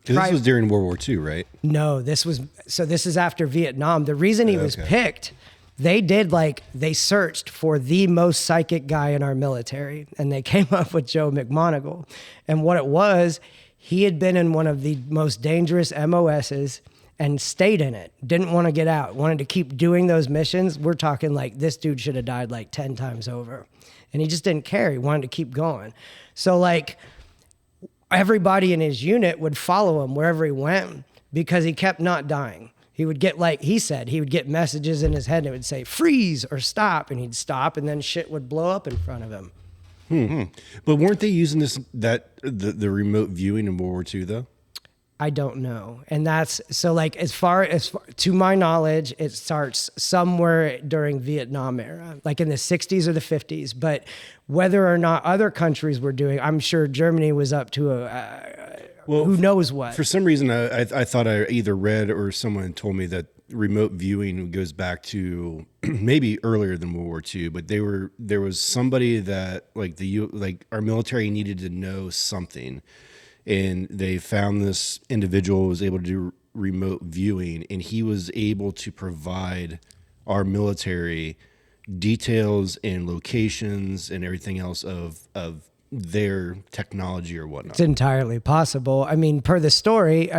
Because this was during World War II, right? No, this is after Vietnam. The reason he was picked, they searched for the most psychic guy in our military, and they came up with Joe McMoneagle. And what it was, he had been in one of the most dangerous MOSs and stayed in it. Didn't want to get out, wanted to keep doing those missions. We're talking like this dude should have died like 10 times over. And he just didn't care. He wanted to keep going. So like, everybody in his unit would follow him wherever he went because he kept not dying. He would get, like he said, he would get messages in his head and it would say freeze or stop, and he'd stop and then shit would blow up in front of him. But weren't they using the remote viewing in World War II though? I don't know. And that's so like as far to my knowledge, it starts somewhere during Vietnam era, like in the 60s or the 50s. But whether or not other countries were doing, I'm sure Germany was up to who knows what. For some reason, I thought I either read or someone told me that remote viewing goes back to maybe earlier than World War II. But there was somebody that like our military needed to know something. And they found this individual who was able to do remote viewing, and he was able to provide our military details and locations and everything else of their technology or whatnot. It's entirely possible. I mean, per the story,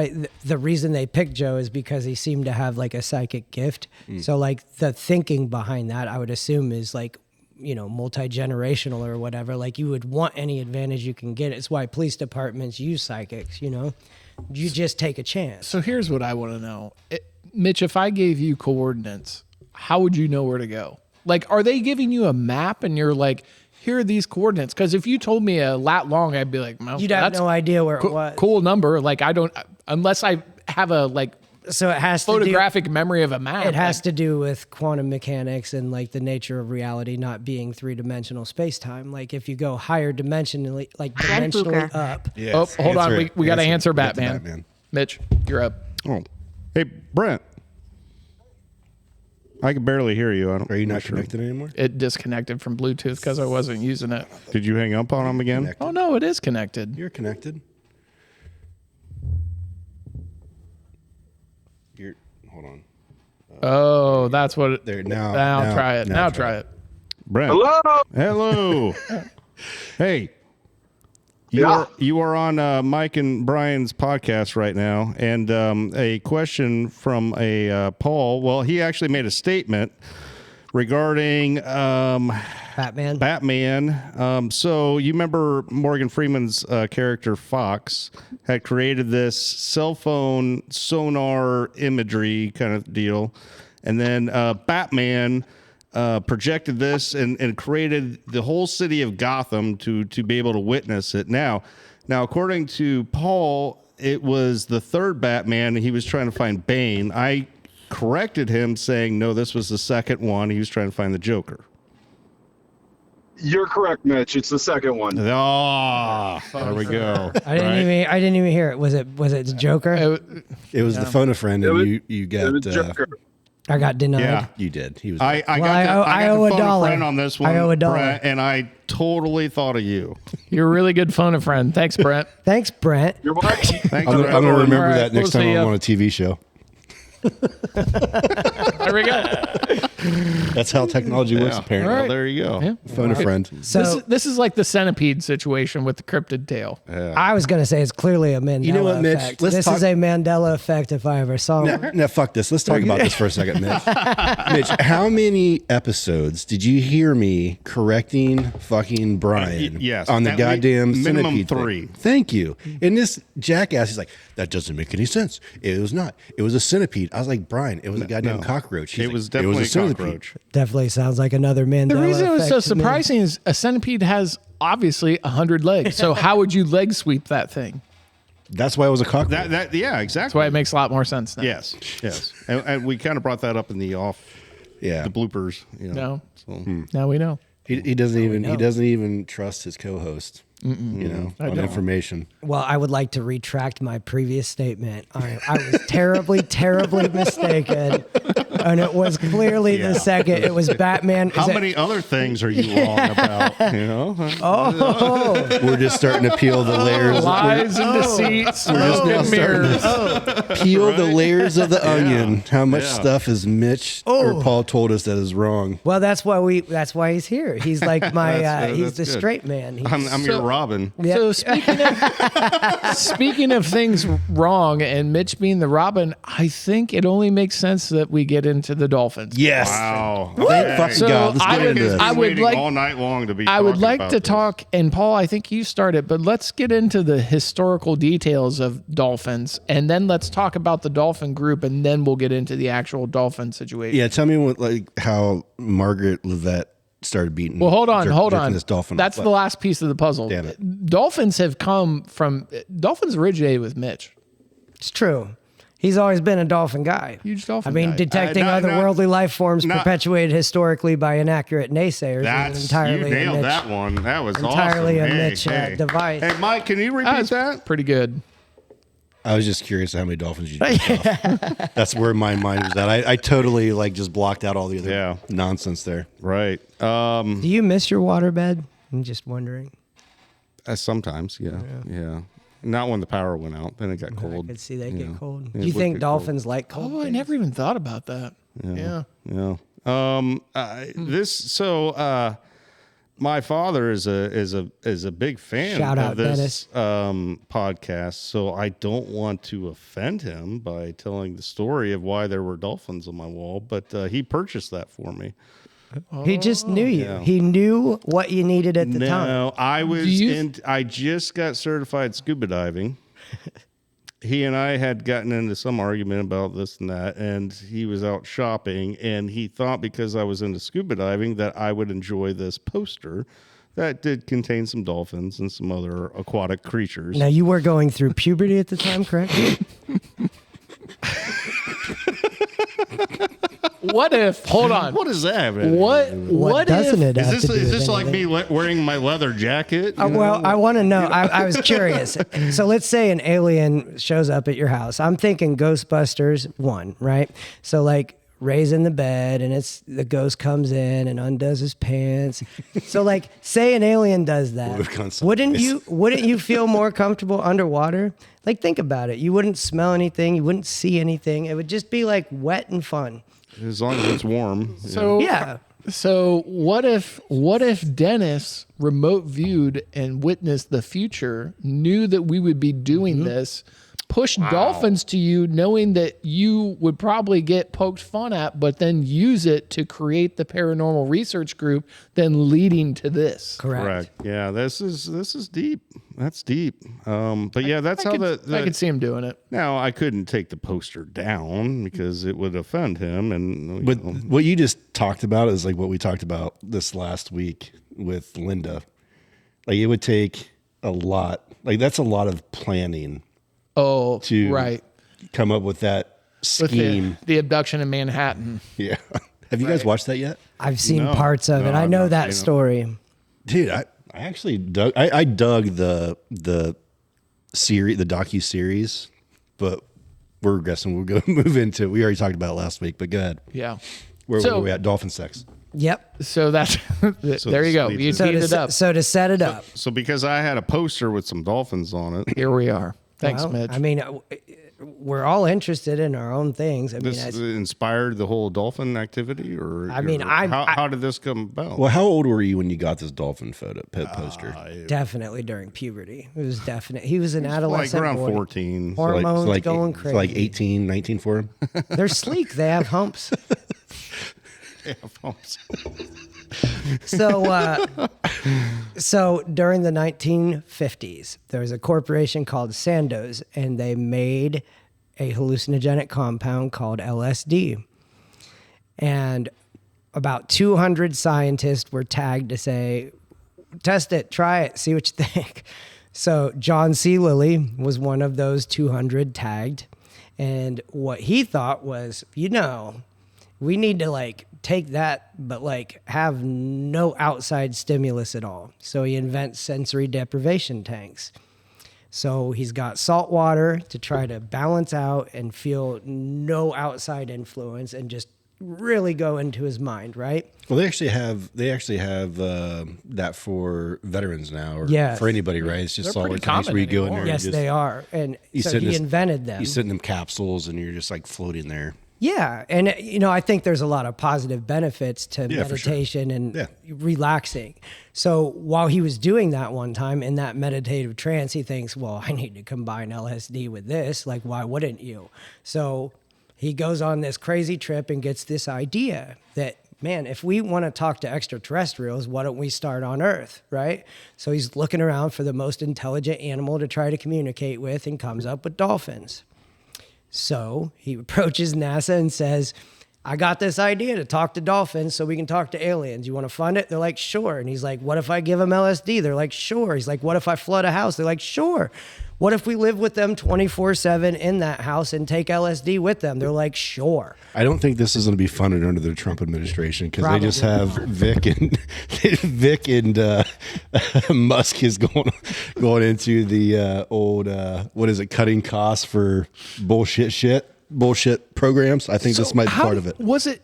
the reason they picked Joe is because he seemed to have like a psychic gift. So like the thinking behind that, I would assume, is like, you know, multi-generational or whatever. Like you would want any advantage you can get. It's why police departments use psychics, you know. You just take a chance. So here's what I want to know. Mitch, if I gave you coordinates, how would you know where to go? Like, are they giving you a map and you're like, here are these coordinates? Because if you told me a lat long, I'd be like, well, You'd have that's no idea where it was. Cool number. Like, I don't, unless I have a like So it has photographic memory of a map. It has to do with quantum mechanics and like the nature of reality not being three-dimensional space-time. Like if you go higher dimensionally, like dimensionally up. Yes. Oh, hold on. Answer it. We got to answer Get to Batman. Mitch, you're up. Oh, hey Brent, I can barely hear you. Are you not connected anymore? It disconnected from Bluetooth because I wasn't using it. Did you hang up on him again? Connected. Oh, no, it is connected. You're connected. Hold on. Oh, that's what it. There now. Now try it. Now try it. Brent. Hello. Hey. You are on Mike and Brian's podcast right now, and a question from a Paul. Well, he actually made a statement regarding Batman. So you remember Morgan Freeman's character Fox had created this cell phone sonar imagery kind of deal, and then Batman projected this and created the whole city of Gotham to be able to witness it. Now, according to Paul, it was the third Batman, and he was trying to find Bane. I corrected him, saying, no, this was the second one. He was trying to find the Joker. You're correct, Mitch. It's the second one. Oh, there we go. I didn't even hear it. Was it the Joker? It was the phone a friend, and you got It was Joker. I got denied. Yeah. you did. He was. I Well, got I the owe a phone dollar. friend on this one, I owe a dollar. Brett, and I totally thought of you. You're a really good phone a friend. Thanks, Brent. Thanks, Brent. You're welcome. Thanks, I'm Brett. going to remember All right, that next we'll time see I'm ya. on a TV show. There we go. That's how technology works, Yeah. apparently. Well, there you go. Yeah. Phone a friend. So This is like the centipede situation with the cryptid tail. I was going to say it's clearly a Mandela You know what, Mitch? effect. Let's This talk- is a Mandela effect if I ever saw one. Now, fuck this. Let's talk about this for a second, Mitch. Mitch, how many episodes did you hear me correcting fucking Brian yes, on the at goddamn minimum centipede thing? 3. Thank you. And this jackass, he's like, that doesn't make any sense. It was not. It was a centipede. I was like, Brian, it was a goddamn cockroach. He's It like, was definitely a centipede. cockroach. Definitely sounds like another Mandela The reason it was so effect to me. surprising is a centipede has obviously 100 legs. So how would you leg sweep that thing? That's why it was a cockroach. Yeah, exactly. That's why it makes a lot more sense now. Yes. And we kind of brought that up in the Yeah. the bloopers. You know. No. So, Now we know. He doesn't even trust his co-host. You know, on information. Well, I would like to retract my previous statement. I was terribly, terribly mistaken. And it was clearly the second. It was Batman. how many other things are you wrong about? You know. Oh, We're just starting to peel the layers. Lies and deceits, smoke now and starting mirrors. Peel the layers of the onion. How much Yeah. stuff has Mitch or Paul told us that is wrong? well, that's why he's here. He's like my, he's that's the good. straight man. He's, I'm your Robin. Yeah. So speaking of things wrong and Mitch being the Robin, I think it only makes sense that we get into the Dolphins. Yes. Wow. Thank fucking So God. Let's I get would- into this. I would waiting like- all night long to be. I would talking like about to this. talk, and Paul, I think you started, but let's get into the historical details of Dolphins, and then let's talk about the Dolphin group, and then we'll get into the actual Dolphin situation. Yeah, tell me how Margaret Levette started beating. Well, hold on. jerking this dolphin. That's the last piece of the puzzle. Damn it. Dolphins originated with Mitch. It's true. He's always been a dolphin guy. Huge dolphin I mean, guy. detecting Not- otherworldly life forms not- perpetuated historically by inaccurate naysayers That's is entirely you a nailed Mitch. that one. That was entirely awesome. a Mitch, device. Hey, Mike, can you repeat That's that? pretty good. I was just curious how many dolphins you jerked off. That's where my mind was at. I totally just blocked out all the other nonsense there. Right. Do you miss your waterbed? I'm just wondering. Sometimes, yeah. Not when the power went out. Then it got cold. I could see they get cold. It Do you would think get dolphins like cold? Oh, I never even thought about that. Yeah. Yeah. My father is a big fan Shout of out, this podcast, so I don't want to offend him by telling the story of why there were dolphins on my wall, but he purchased that for me. He just knew you. Yeah. He knew what you needed at the time. No, I was you- I just got certified scuba diving. He and I had gotten into some argument about this and that, and he was out shopping, and he thought because I was into scuba diving that I would enjoy this poster that did contain some dolphins and some other aquatic creatures. Now, you were going through puberty at the time, correct? What if? Hold on. What does that have? in it? What doesn't if? it have Is to do with this like anything? me wearing my leather jacket? you Well, know? I want to know. I was curious. So let's say an alien shows up at your house. I'm thinking Ghostbusters 1, right? So Ray's in the bed and the ghost comes in and undoes his pants. So say an alien does that. We've gone some Wouldn't ways. you feel more comfortable underwater? Think about it. You wouldn't smell anything. You wouldn't see anything. It would just be wet and fun. As long as it's warm. So Yeah. So what if Dennis remote viewed and witnessed the future, knew that we would be doing this, push dolphins to you, knowing that you would probably get poked fun at, but then use it to create the paranormal research group, then leading to this. Correct. Yeah, this is deep. That's deep. But yeah, that's I could see him doing it. Now I couldn't take the poster down because it would offend him. And But what you just talked about is like what we talked about this last week with Linda. Like it would take a lot. Like that's a lot of planning Oh, to right. come up with that With scheme. the abduction in Manhattan. Yeah. Have you guys watched that yet? I've seen No. parts of it. No, I I've know not that seen it. story. Dude, I actually dug I dug the series, the docu-series, but we're regressing. We're going to move into it. We already talked about it last week, but go ahead. Yeah. Where So- were we at? Dolphin sex. Yep. So that's there you go. this You leads So teed to, it up. so to set it up, so because I had a poster with some dolphins on it, Here we are. Thanks, well, Mitch. I mean, we're all interested in our own things. I mean, this inspired the whole dolphin activity, or I mean, how did this come about? Well, how old were you when you got this dolphin poster? definitely during puberty. It was definite. He was an like adolescent around boy. 14. Hormones going crazy. like 18, 19 for him? They're sleek. They have humps. So during the 1950s, there was a corporation called Sandoz, and they made a hallucinogenic compound called LSD. And about 200 scientists were tagged to say, test it, try it, see what you think. So John C. Lilly was one of those 200 tagged. And what he thought was, we need to like take that, but like have no outside stimulus at all. So he invents sensory deprivation tanks. So he's got salt water to try to balance out and feel no outside influence and just really go into his mind, right? Well, they actually have that for veterans now, or Yes. for anybody, right? It's just They're solid pretty tanks where you common go in there. anymore. and Yes, they are. And so sit in he this- invented them. You sit in them capsules and you're just like floating there. Yeah, and I think there's a lot of positive benefits to Yeah, for sure. meditation and Yeah. relaxing. So while he was doing that one time in that meditative trance, he thinks, well, I need to combine LSD with this. Like, why wouldn't you? So he goes on this crazy trip and gets this idea that, man, if we want to talk to extraterrestrials, why don't we start on Earth, right? So he's looking around for the most intelligent animal to try to communicate with and comes up with dolphins. So he approaches NASA and says, I got this idea to talk to dolphins so we can talk to aliens. You want to fund it? They're like, sure. And he's like, what if I give them LSD? They're like, sure. He's like, what if I flood a house? They're like, sure. What if we live with them 24/7 in that house and take LSD with them? They're like, sure. I don't think this is going to be funded under the Trump administration because they just Probably have Vic and Musk is going into the old what is it, cutting costs for bullshit programs. I think this might be part of it. Was it?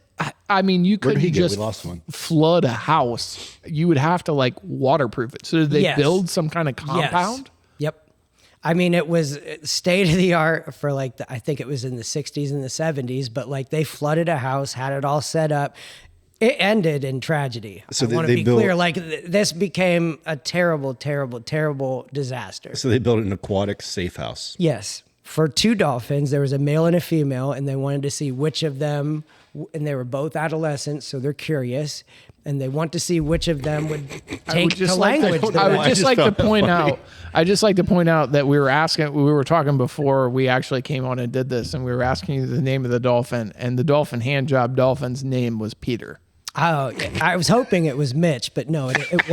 I mean, you Where did couldn't he go? just We lost one. flood a house. You would have to like waterproof it. So did they Yes. build some kind of compound? Yes. Yep. I mean, it was state of the art for like, I think it was in the 60s and the 70s, but like they flooded a house, had it all set up. It ended in tragedy. So I want they to be built- clear, like this became a terrible, terrible, terrible disaster. So they built an aquatic safe house. Yes. For two dolphins, there was a male and a female, and they wanted to see which of them, and they were both adolescents, so they're curious, and they want to see which of them would take to language. the I would best. just like to point out. I just like to point out that we were talking before we actually came on and did this, and we were asking you the name of the dolphin, and the dolphin hand job dolphin's name was Peter. Oh, I was hoping it was Mitch, but no, it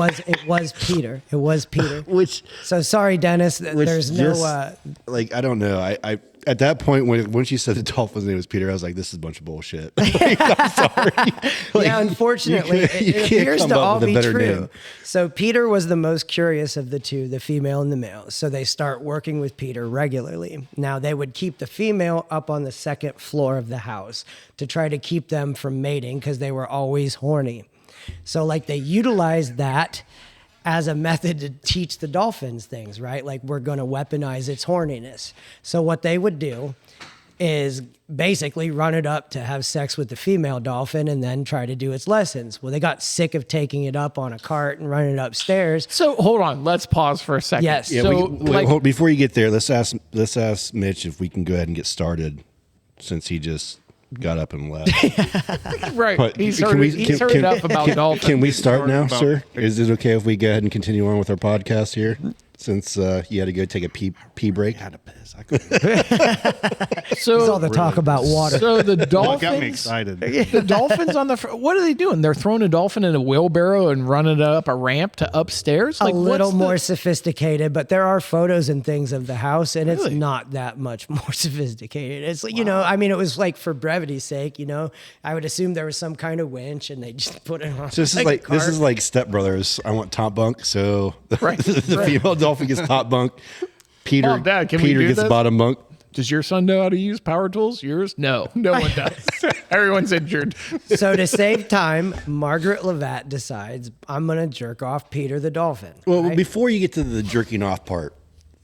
was Peter. It was Peter. Which So sorry, Dennis. Which There's no. just, like, I don't know. I at that point when she said the dolphin's name was Peter, I was like, this is a bunch of bullshit. Like, I'm sorry. Like, Yeah, unfortunately, you can't it appears come to up all with a be better true. name. So Peter was the most curious of the two, the female and the male. So they start working with Peter regularly. Now they would keep the female up on the second floor of the house to try to keep them from mating because they were always horny. So like they utilized that as a method to teach the dolphins things, right? Like we're going to weaponize its horniness. So what they would do, is basically run it up to have sex with the female dolphin and then try to do its lessons. Well, they got sick of taking it up on a cart and running it upstairs. So hold on, let's pause for a second. Yes. Yeah, So before you get there, let's ask Mitch if we can go ahead and get started, since he just got up and left. right, But he's can heard, we- he's can- heard can- enough about dolphins. Can we start now, about- sir? Is it okay if we go ahead and continue on with our podcast here? Since you had to go take a pee break. I had to piss. I couldn't. It's all the talk about water. So the Well, it dolphins got me excited. The dolphins on the what are they doing? They're throwing a dolphin in a wheelbarrow and running it up a ramp to upstairs. A little what's more sophisticated, but there are photos and things of the house, and it's Really? not that much more sophisticated. It's like, I mean, it was like for brevity's sake, I would assume there was some kind of winch, and they just put it on. So this is like Step Brothers. I want top bunk, so Right, the right. female dolphin gets top bunk. Peter Mom, Dad, can we Peter do gets this? bottom bunk. Does your son know how to use power tools? Yours? No one does. Everyone's injured. So to save time, Margaret Levat decides I'm going to jerk off Peter the dolphin. Well, right? before you get to the jerking off part,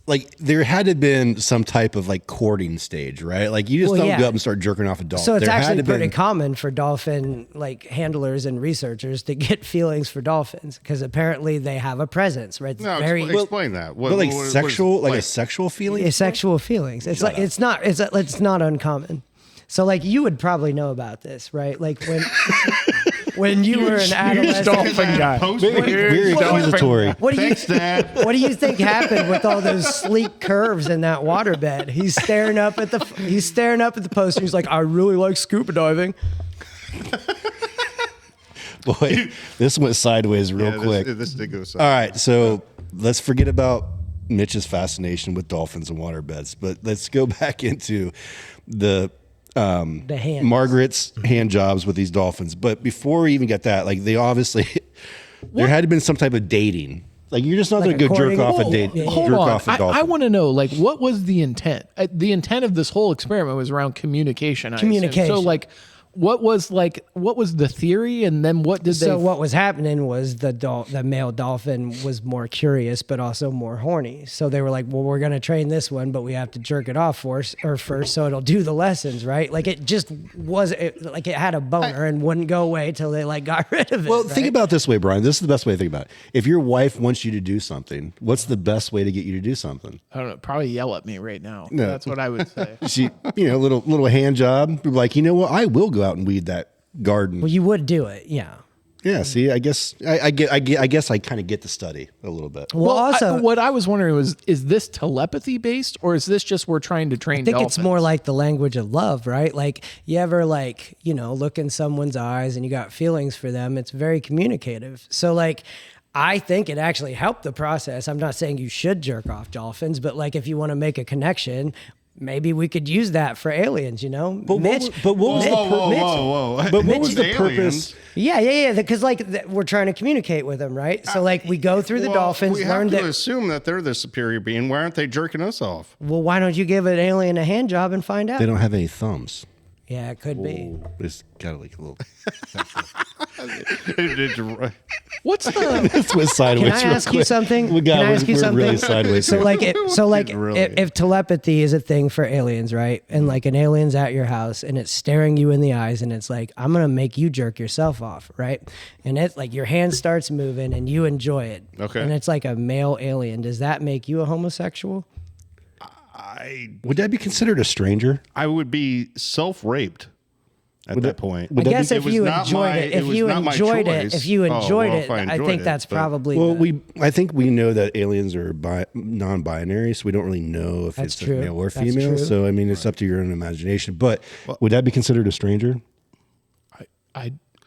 like there had to have been some type of like courting stage, right? Like you just Well, don't yeah. go up and start jerking off a dolphin. So it's There had actually to pretty been- common for dolphin like handlers and researchers to get feelings for dolphins because apparently they have a presence, right? It's No, very explain that. What, But like what- sexual, what- like a sexual feeling. sexual feelings. It's like it's not uncommon. So like you would probably know about this, right? Like when you were an adolescent. Dolphin guy. Very Dolphin. accusatory. What do you Thanks, Dad. What do you think happened with all those sleek curves in that waterbed? He's staring up at the poster. He's like, I really like scuba diving. Boy, this went sideways real Yeah, quick. This did go All south. right, so let's forget about Mitch's fascination with dolphins and waterbeds, but let's go back into the hands. Margaret's hand jobs with these dolphins. But before we even get that, like they obviously there had to been some type of dating. Like you're just not Like going to go jerk according- off a Hold- date, yeah, Hold jerk on. off a dolphin. I want to know, like, what was the intent? The intent of this whole experiment was around communication. I assume. Communication. So, like, what was the theory, and then what did So they? what was happening was the male dolphin was more curious, but also more horny. So they were like, "Well, we're going to train this one, but we have to jerk it off first, so it'll do the lessons, right?" Like it just like it had a boner and wouldn't go away till they like got rid of it. Well, right? think about it this way, Brian. This is the best way to think about it. If your wife wants you to do something, what's the best way to get you to do something? I don't know. Probably yell at me right now. No. That's what I would say. She, little hand job. Like, you know what? I will go out and weed that garden. Well, you would do it, yeah. Yeah. See, I guess I guess I kind of get the study a little bit. Well, also, what I was wondering was, is this telepathy based, or is this just we're trying to train? I think dolphins? it's more like the language of love, right? Like you ever like, look in someone's eyes and you got feelings for them. It's very communicative. So like, I think it actually helped the process. I'm not saying you should jerk off dolphins, but like if you want to make a connection, maybe we could use that for aliens, But Mitch, what was Mitch- the purpose? Whoa. But what was the Aliens? purpose? Yeah. Because we're trying to communicate with them, right? So like we go through the dolphins, We learn have to that. assume that they're the superior being. Why aren't they jerking us off? Well, why don't you give an alien a hand job and find out? They don't have any thumbs. Yeah, it could be. It's got like a little. What's the? This went sideways. Can I real ask you quick. something? We got. Can I ask you we're something? really sideways. So here. like, Really? if telepathy is a thing for aliens, right? And like an alien's at your house and it's staring you in the eyes and it's like, I'm gonna make you jerk yourself off, right? And it's like your hand starts moving and you enjoy it. Okay. And it's like a male alien. Does that make you a homosexual? Would that be considered a stranger? I would be self-raped at that point. would I that guess be- if was you not enjoyed my- it, it if was you not my enjoyed it, choice. if you Oh, enjoyed well, it, if I I enjoyed think it, that's but- probably Well, the- I think we know that aliens are non-binary, so we don't really know if That's it's true. a male or That's female. true. So I mean, it's up to your own imagination. But would that be considered a stranger?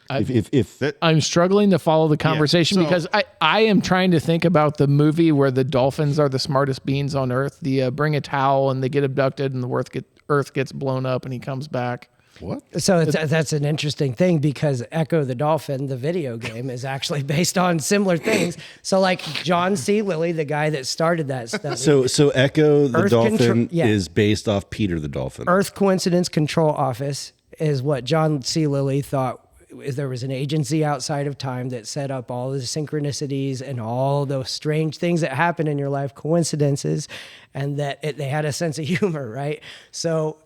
If I'm struggling to follow the conversation so- because I am trying to think about the movie where the dolphins are the smartest beings on earth. The bring a towel and they get abducted and the earth gets blown up and he comes back. What? So that's an interesting thing because Echo the Dolphin, the video game, is actually based on similar things. So like John C. Lilly, the guy that started that study, so Echo the Earth dolphin control- yeah. is based off Peter the dolphin. Earth Coincidence Control Office is what John C. Lilly thought is there was an agency outside of time that set up all the synchronicities and all those strange things that happen in your life, coincidences, and that they had a sense of humor, right? So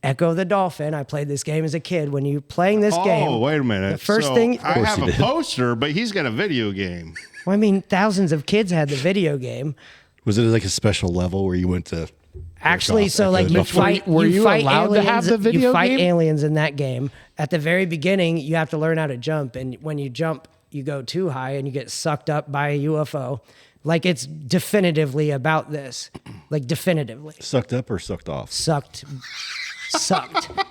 Echo the Dolphin. I played this game as a kid. When you're playing this game, Oh, wait a minute. the first So thing, I have a poster, but he's got a video game. well, I mean, thousands of kids had the video game. Was it like a special level where you went to? Actually, so like you fight, Were you fight allowed to aliens. have the video you fight game? aliens in that game. At the very beginning, you have to learn how to jump, and when you jump, you go too high and you get sucked up by a UFO. Like it's definitively about this. Like definitively Sucked up or sucked off? sucked.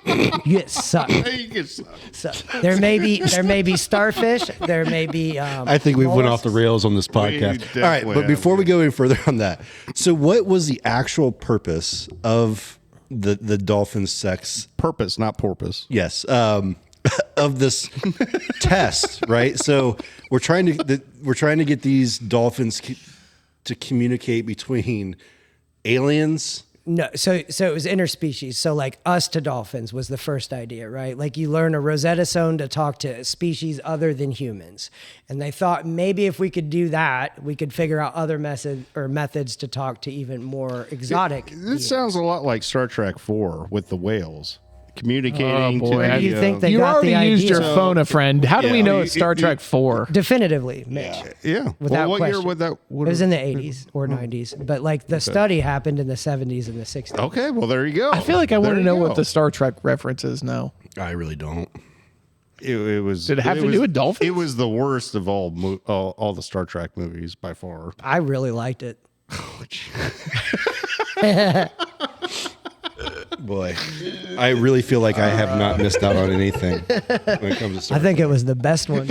You get sucked. You get sucked. So there may be starfish. There may be. I think we went off the rails on this podcast. All right, definitely but before have. we go any further on that, so what was the actual purpose of the dolphin sex? Purpose, not porpoise. Yes, of this test, right? So we're trying to get these dolphins to communicate between aliens. No, so it was interspecies. So like us to dolphins was the first idea, right? Like you learn a Rosetta Stone to talk to species other than humans, and they thought maybe if we could do that, we could figure out other methods to talk to even more exotic. This sounds a lot like Star Trek 4 with the whales communicating. Oh, boy. to Where the, do you think they You got already the used idea? your phone, a friend. How do we know it's Star Trek 4? Definitively, Mitch. Yeah. Without what question. year would that? It was in the 80s or 90s, but like the study happened in the 70s and the 60s. Okay, well there you go. I feel like I want There to you know go. what the Star Trek reference is now. I really don't. It was. Did it have to do with dolphins? It was the worst of all the Star Trek movies by far. I really liked it. Boy, I really feel like I have not missed out on anything when it comes to Star I think it was the best one.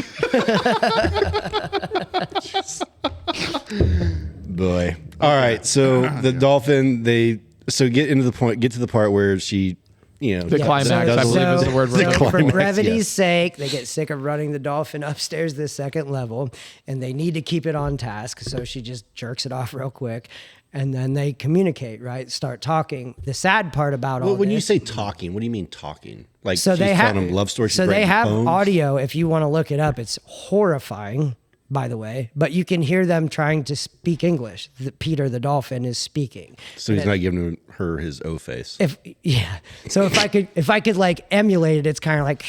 Boy. All right. So the dolphin, get to the part where she, The climax, I believe, is the word we're The looking For climax, brevity's yes. sake, they get sick of running the dolphin upstairs the second level, and they need to keep it on task. So she just jerks it off real quick, and then they communicate, right? Start talking. The sad part about all Well, when this, you say talking, what do you mean talking? Like so she's they have telling them love stories. she's So they writing have poems? audio. If you want to look it up, it's horrifying, by the way. But you can hear them trying to speak English. Peter the dolphin is speaking. So he's not giving her his O face. So if I could like emulate it, it's kind of like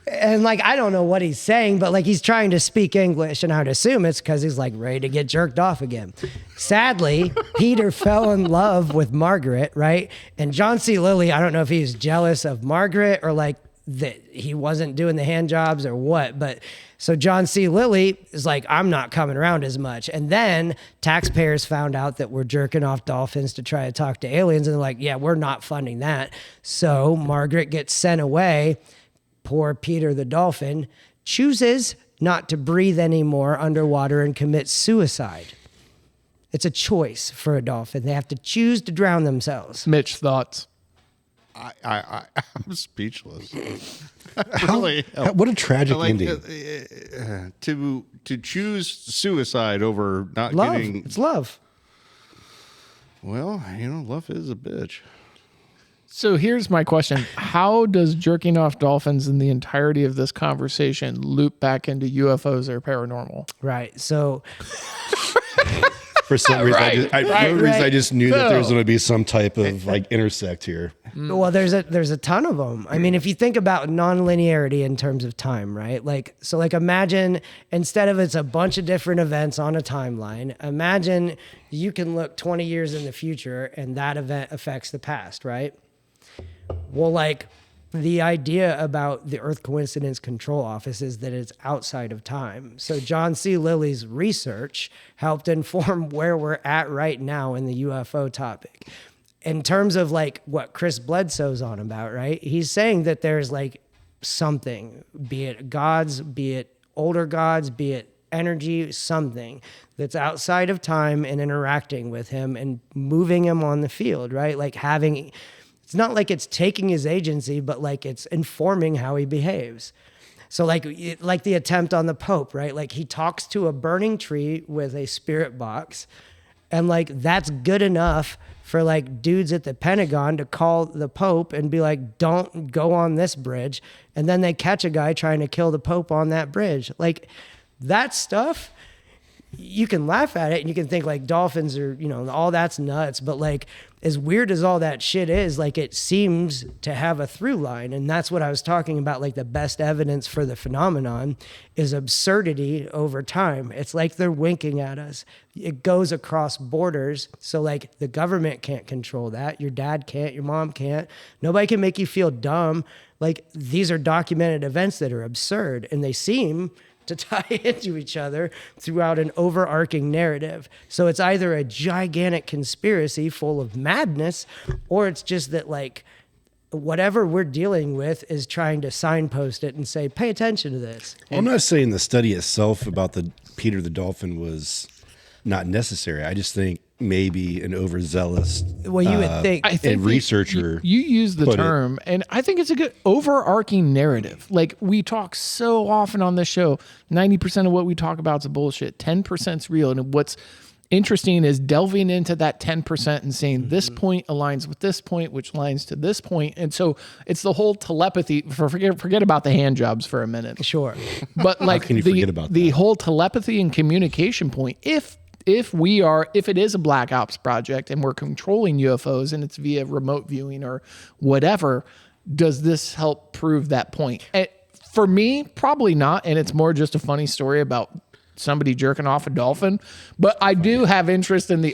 and like I don't know what he's saying, but like he's trying to speak English, and I'd assume it's because he's like ready to get jerked off again. Sadly, Peter fell in love with Margaret, right? And John C. Lilly, I don't know if he was jealous of Margaret or like that he wasn't doing the hand jobs or what, but so John C. Lilly is like, I'm not coming around as much. And then taxpayers found out that we're jerking off dolphins to try to talk to aliens, and they're like, yeah, we're not funding that. So Margaret gets sent away. Poor Peter the dolphin chooses not to breathe anymore underwater and commits suicide. It's a choice for a dolphin. They have to choose to drown themselves. Mitch, thoughts? I'm speechless. Really, What a tragic ending. to choose suicide over not Love. getting. It's love. Well, love is a bitch. So here's my question. How does jerking off dolphins in the entirety of this conversation loop back into UFOs or paranormal? Right. So For some reason, I just knew that there was So- going to be some type of like intersect here. Well, there's a ton of them. I mean, if you think about nonlinearity in terms of time, right? Like, so like imagine instead of it's a bunch of different events on a timeline, imagine you can look 20 years in the future and that event affects the past, right? Well, like the idea about the Earth Coincidence Control Office is that it's outside of time. So John C. Lilly's research helped inform where we're at right now in the UFO topic. In terms of like what Chris Bledsoe's on about, right? He's saying that there's like something, be it gods, be it older gods, be it energy, something that's outside of time and interacting with him and moving him on the field, right? Like having, it's not like it's taking his agency, but like it's informing how he behaves. So like the attempt on the Pope, right? Like he talks to a burning tree with a spirit box, and like that's good enough for like dudes at the Pentagon to call the Pope and be like, don't go on this bridge. And then they catch a guy trying to kill the Pope on that bridge. Like that stuff, you can laugh at it and you can think like dolphins are, all that's nuts. But like, as weird as all that shit is, like it seems to have a through line. And that's what I was talking about. Like the best evidence for the phenomenon is absurdity over time. It's like they're winking at us. It goes across borders. So like the government can't control that. Your dad can't, your mom can't. Nobody can make you feel dumb. Like these are documented events that are absurd, and they seem to tie into each other throughout an overarching narrative. So it's either a gigantic conspiracy full of madness, or it's just that like whatever we're dealing with is trying to signpost it and say, pay attention to this. Well, I'm not saying the study itself about the Peter the Dolphin was not necessary. I just think maybe an overzealous Well, you would think. I think researcher. You use the put it. term, and I think it's a good overarching narrative. Like we talk so often on this show, 90% of what we talk about is bullshit. 10% is real, and what's interesting is delving into that 10% and saying this point aligns with this point, which aligns to this point. And so it's the whole telepathy. Forget about the hand jobs for a minute. Sure. But like can you forget about the that? whole telepathy and communication point, if it is a black ops project and we're controlling UFOs and it's via remote viewing or whatever, does this help prove that point? For me, probably not. And it's more just a funny story about somebody jerking off a dolphin. But I do have interest in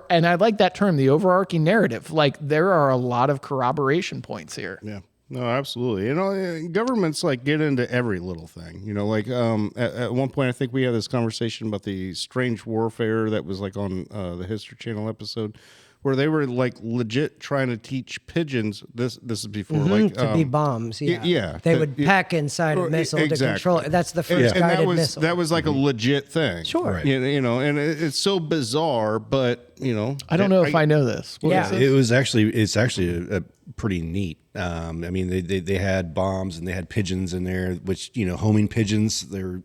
and I like that term, the overarching narrative. Like there are a lot of corroboration points here. Yeah. No, absolutely. Governments like get into every little thing. Like at one point, I think we had this conversation about the strange warfare that was like on the History Channel episode, where they were like legit trying to teach pigeons. This is before To be bombs. Yeah. yeah. They would pack inside a missile to control it. That's the first and guided that was missile. that was like a legit thing. Sure. Right. And it's so bizarre, but I don't know if I know this. What Yeah. is this? It's actually a pretty neat. I mean, they had bombs and they had pigeons in there, which homing pigeons. They're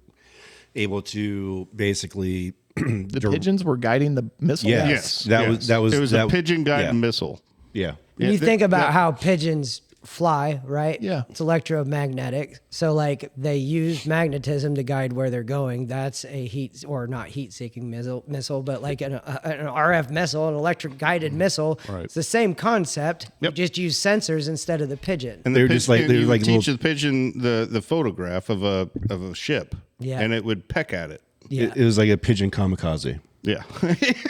able to basically The pigeons were guiding the missile. Yeah. Yes, That was it was a pigeon guided yeah. missile. Yeah. You think about how pigeons fly, right? Yeah. It's electromagnetic. So like they use magnetism to guide where they're going. That's a not heat seeking missile, but like an RF missile, an electric guided missile. Right. It's the same concept. Yep. You just use sensors instead of the pigeon. And They're the just like- pigeon, they're you like would teach little- the pigeon the photograph of a ship. Yeah. And it would peck at it. Yeah. It was like a pigeon kamikaze. Yeah.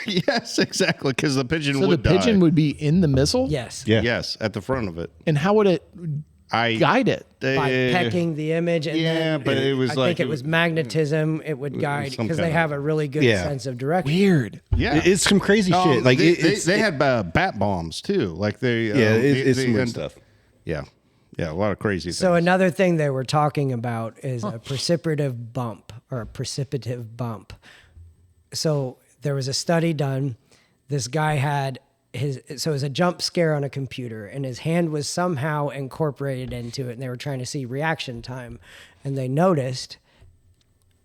Yes, exactly. Because the pigeon So the would pigeon die. would be in the missile? Yes. Yeah. Yes, at the front of it. And how would it guide it? By pecking the image, and yeah, then but it was I like think it was magnetism. It would guide some because they kind have a really good Yeah. sense of direction. Weird. Yeah, It's some crazy shit. Like they had bat bombs too. Like they it's some weird stuff. Yeah, a lot of crazy So things. another thing they were talking about is a precipitative bump or a precipitative bump. So there was a study done. This guy had it was a jump scare on a computer, and his hand was somehow incorporated into it, and they were trying to see reaction time. And they noticed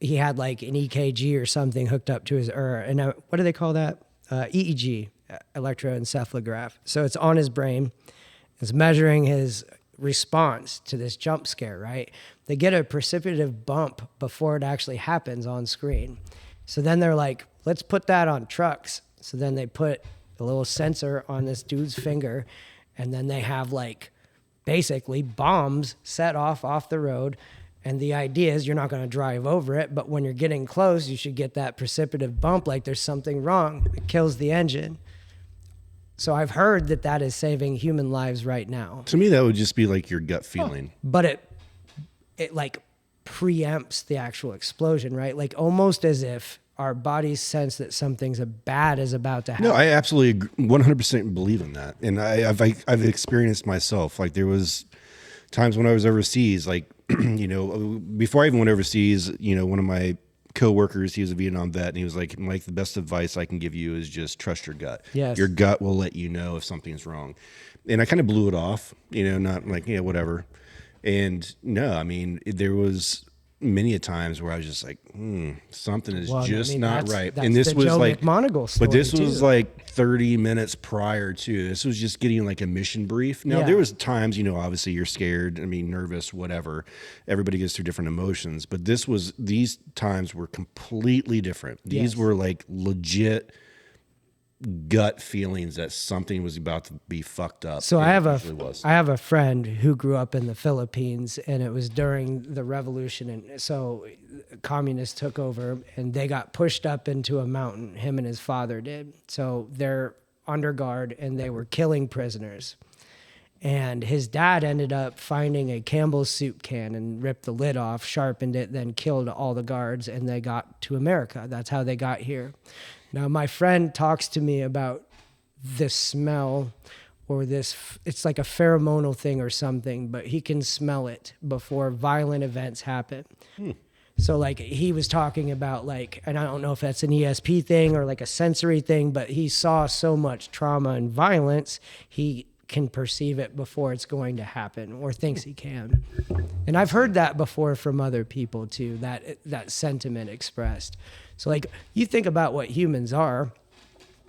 he had like an EKG or something hooked up to his, what do they call that? EEG, electroencephalograph. So it's on his brain. It's measuring his response to this jump scare, right? They get a precipitative bump before it actually happens on screen. So then they're like, let's put that on trucks. So then they put a little sensor on this dude's finger, and then they have like basically bombs set off the road. And the idea is you're not going to drive over it, but when you're getting close, you should get that precipitative bump like there's something wrong. It kills the engine. So I've heard that is saving human lives right now. To me, that would just be like your gut feeling. But it like preempts the actual explosion, right? Like almost as if our bodies sense that something's bad is about to happen. No, I absolutely 100% believe in that, and I've experienced myself. Like there was times when I was overseas, like before I even went overseas, one of my coworkers, he was a Vietnam vet, and he was like, Mike, the best advice I can give you is just trust your gut. Yes. Your gut will let you know if something's wrong. And I kind of blew it off, not like, whatever. And no, I mean, there was many a times where I was just like, something is just not right. That's And this the was Joe like, McMoneagle story, but this too. was like 30 minutes prior to. This was just getting like a mission brief. Now Yeah. there was times, obviously you're scared. I mean, nervous, whatever. Everybody goes through different emotions, but these times were completely different. These Yes. were like legit gut feelings that something was about to be fucked up. So and I it usually was. have a friend who grew up in the Philippines, and it was during the revolution, and so communists took over, and they got pushed up into a mountain. Him and his father did. So they're under guard, and they were killing prisoners. And his dad ended up finding a Campbell's soup can and ripped the lid off, sharpened it, then killed all the guards, and they got to America. That's how they got here. Now, my friend talks to me about this smell or it's like a pheromonal thing or something, but he can smell it before violent events happen. So like he was talking about like, and I don't know if that's an ESP thing or like a sensory thing, but he saw so much trauma and violence, he can perceive it before it's going to happen or thinks he can. And I've heard that before from other people too, that sentiment expressed. So like you think about what humans are,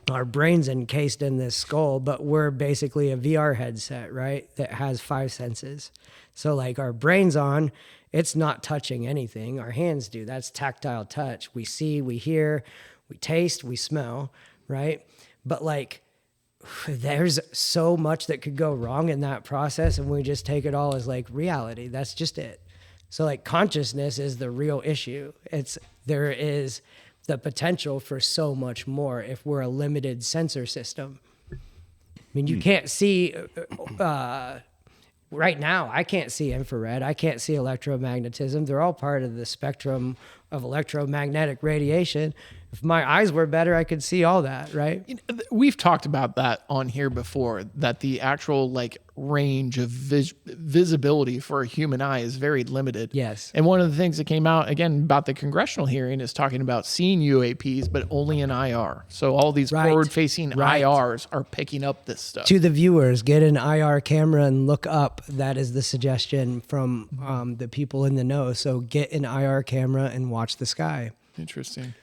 our brain's encased in this skull, but we're basically a VR headset, right? That has 5 senses. So like our brain's on, it's not touching anything. Our hands do. That's tactile touch. We see, we hear, we taste, we smell, right? But like there's so much that could go wrong in that process, and we just take it all as like reality. That's just it. So like consciousness is the real issue. There is the potential for so much more if we're a limited sensor system. I mean, you can't see right now. I can't see infrared. I can't see electromagnetism. They're all part of the spectrum of electromagnetic radiation. If my eyes were better, I could see all that, right? We've talked about that on here before, that the actual like range of visibility for a human eye is very limited. Yes. And one of the things that came out again about the congressional hearing is talking about seeing UAPs, but only in IR. So all these Right. forward-facing Right. IRs are picking up this stuff. To the viewers, get an IR camera and look up. That is the suggestion from the people in the know. So get an IR camera and watch the sky. Interesting.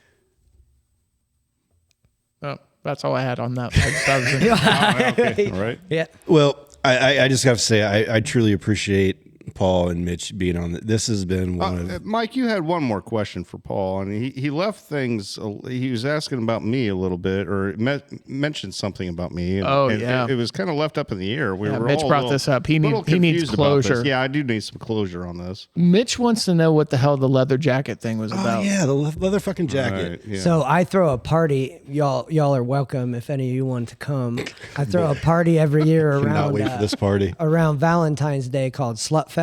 Oh, that's all I had on that. Okay. All right. Yeah. Well, I just have to say, I truly appreciate Paul and Mitch being on. This has been one of. Mike, you had one more question for Paul, and he left things. He was asking about me a little bit, or mentioned something about me. And, yeah. it was kind of left up in the air. Yeah, Mitch brought this up. He needs confused about this. closure. Yeah, I do need some closure on this. Mitch wants to know what the hell the leather jacket thing was about. Oh yeah, the leather fucking jacket. Right, yeah. So I throw a party. Y'all are welcome if any of you want to come. I throw a party every year Cannot around wait for this party. around Valentine's Day called Slutfest.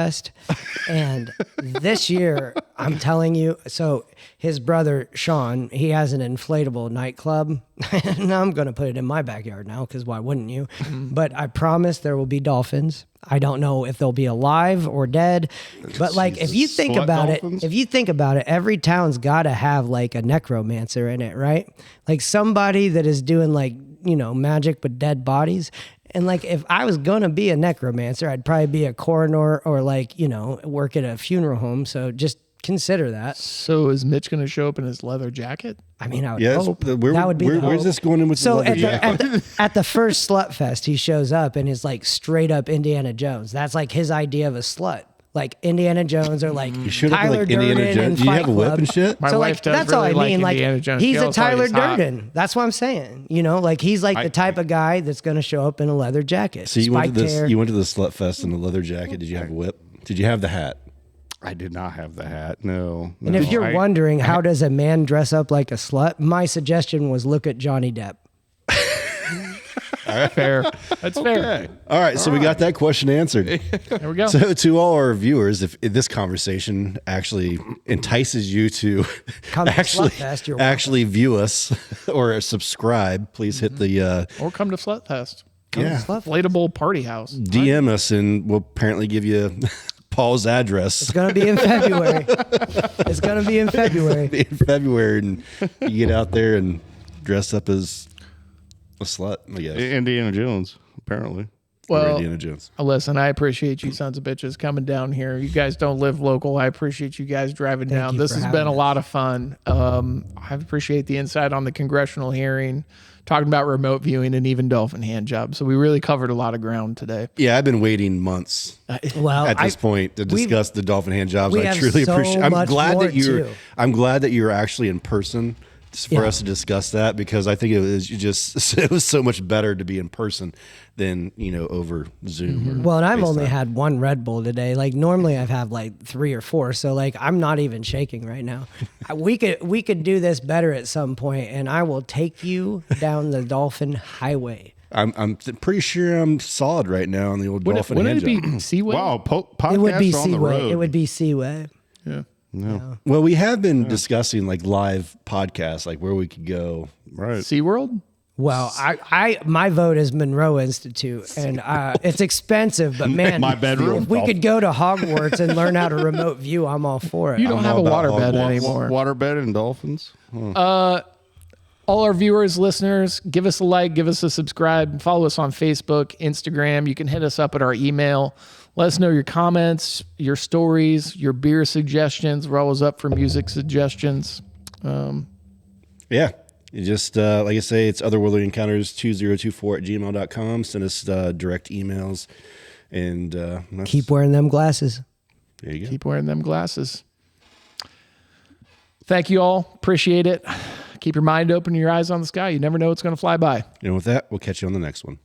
And this year, I'm telling you, so his brother, Sean, he has an inflatable nightclub. And I'm going to put it in my backyard now, because why wouldn't you? But I promise there will be dolphins. I don't know if they'll be alive or dead. But like, if you think Slut about dolphins? it, every town's got to have like a necromancer in it, right? Like somebody that is doing like, magic with dead bodies. And like, if I was going to be a necromancer, I'd probably be a coroner or like, work at a funeral home. So just consider that. So is Mitch going to show up in his leather jacket? I mean, I would Yes. hope Where's that would be the where's hope. this going in with So the leather jacket? at the first Slutfest, he shows up and is like straight up Indiana Jones. That's like his idea of a slut. Like Indiana Jones or like You should have Tyler like Indiana Durden Jones. in Do you Fight have a whip Club. and shit? My So wife like does that's all I really mean. like Like Indiana Jones. he's She a also Tyler is hot. Durden. That's what I'm saying. Like he's like the type of guy that's going to show up in a leather jacket. So you went to spiked hair. You went to the slut fest in a leather jacket. Did you have a whip? Did you have the hat? I did not have the hat. No. And if you're I- wondering how does a man dress up like a slut, my suggestion was look at Johnny Depp. Fair. That's fair. All right, so we got that question answered. There we go. So to all our viewers, if this conversation actually entices you to Come to actually Slutfest, you're welcome. actually view us or subscribe, please hit the Or come to Slutfest. yeah, Inflatable party house. DM us and we'll apparently give you Paul's address It's going to be in February. It's going to be in February. in February, and you get out there and dress up as a slut, I guess. Indiana Jones, apparently. Well, Indiana Jones. Listen, I appreciate you sons of bitches coming down here. You guys don't live local. I appreciate you guys driving down. you This for has been a having lot of fun. I appreciate the insight on the congressional hearing, talking about remote viewing and even Dolphin hand jobs. So we really covered a lot of ground today. Yeah, I've been waiting months Well, at this point to discuss the Dolphin hand jobs. we I have truly so appreciate. I'm much glad more that you're. too. I'm glad that you're actually in person for us to discuss that, because I think it was just it was so much better to be in person than over Zoom. Or Well, and I've only FaceTime. had one Red Bull today. Like normally I've had like 3 or 4. So like I'm not even shaking right now. We could do this better at some point, and I will take you down the Dolphin Highway. I'm pretty sure I'm solid right now on the old Dolphin Wouldn't hand it job. be Seaway? Wow, podcast It would be on the Seaway. road. It would be Seaway. Yeah. Well, we have been discussing like live podcasts, like where we could go. right. SeaWorld? Well, my vote is Monroe Institute, and it's expensive, but man, My bedroom. if we could go to Hogwarts and learn how to remote view, I'm all for it. You don't have a waterbed Wa- anymore. Waterbed and dolphins. All our viewers, listeners, give us a like, give us a subscribe, follow us on Facebook, Instagram. You can hit us up at our email. Let us know your comments, your stories, your beer suggestions. We're always up for music suggestions. Yeah. You just, like I say, it's otherworldly encounters 2024@gmail.com. Send us direct emails, and Keep wearing them glasses. there you go. Keep wearing them glasses. Thank you all. Appreciate it. Keep your mind open and your eyes on the sky. You never know what's going to fly by. And with that, we'll catch you on the next one.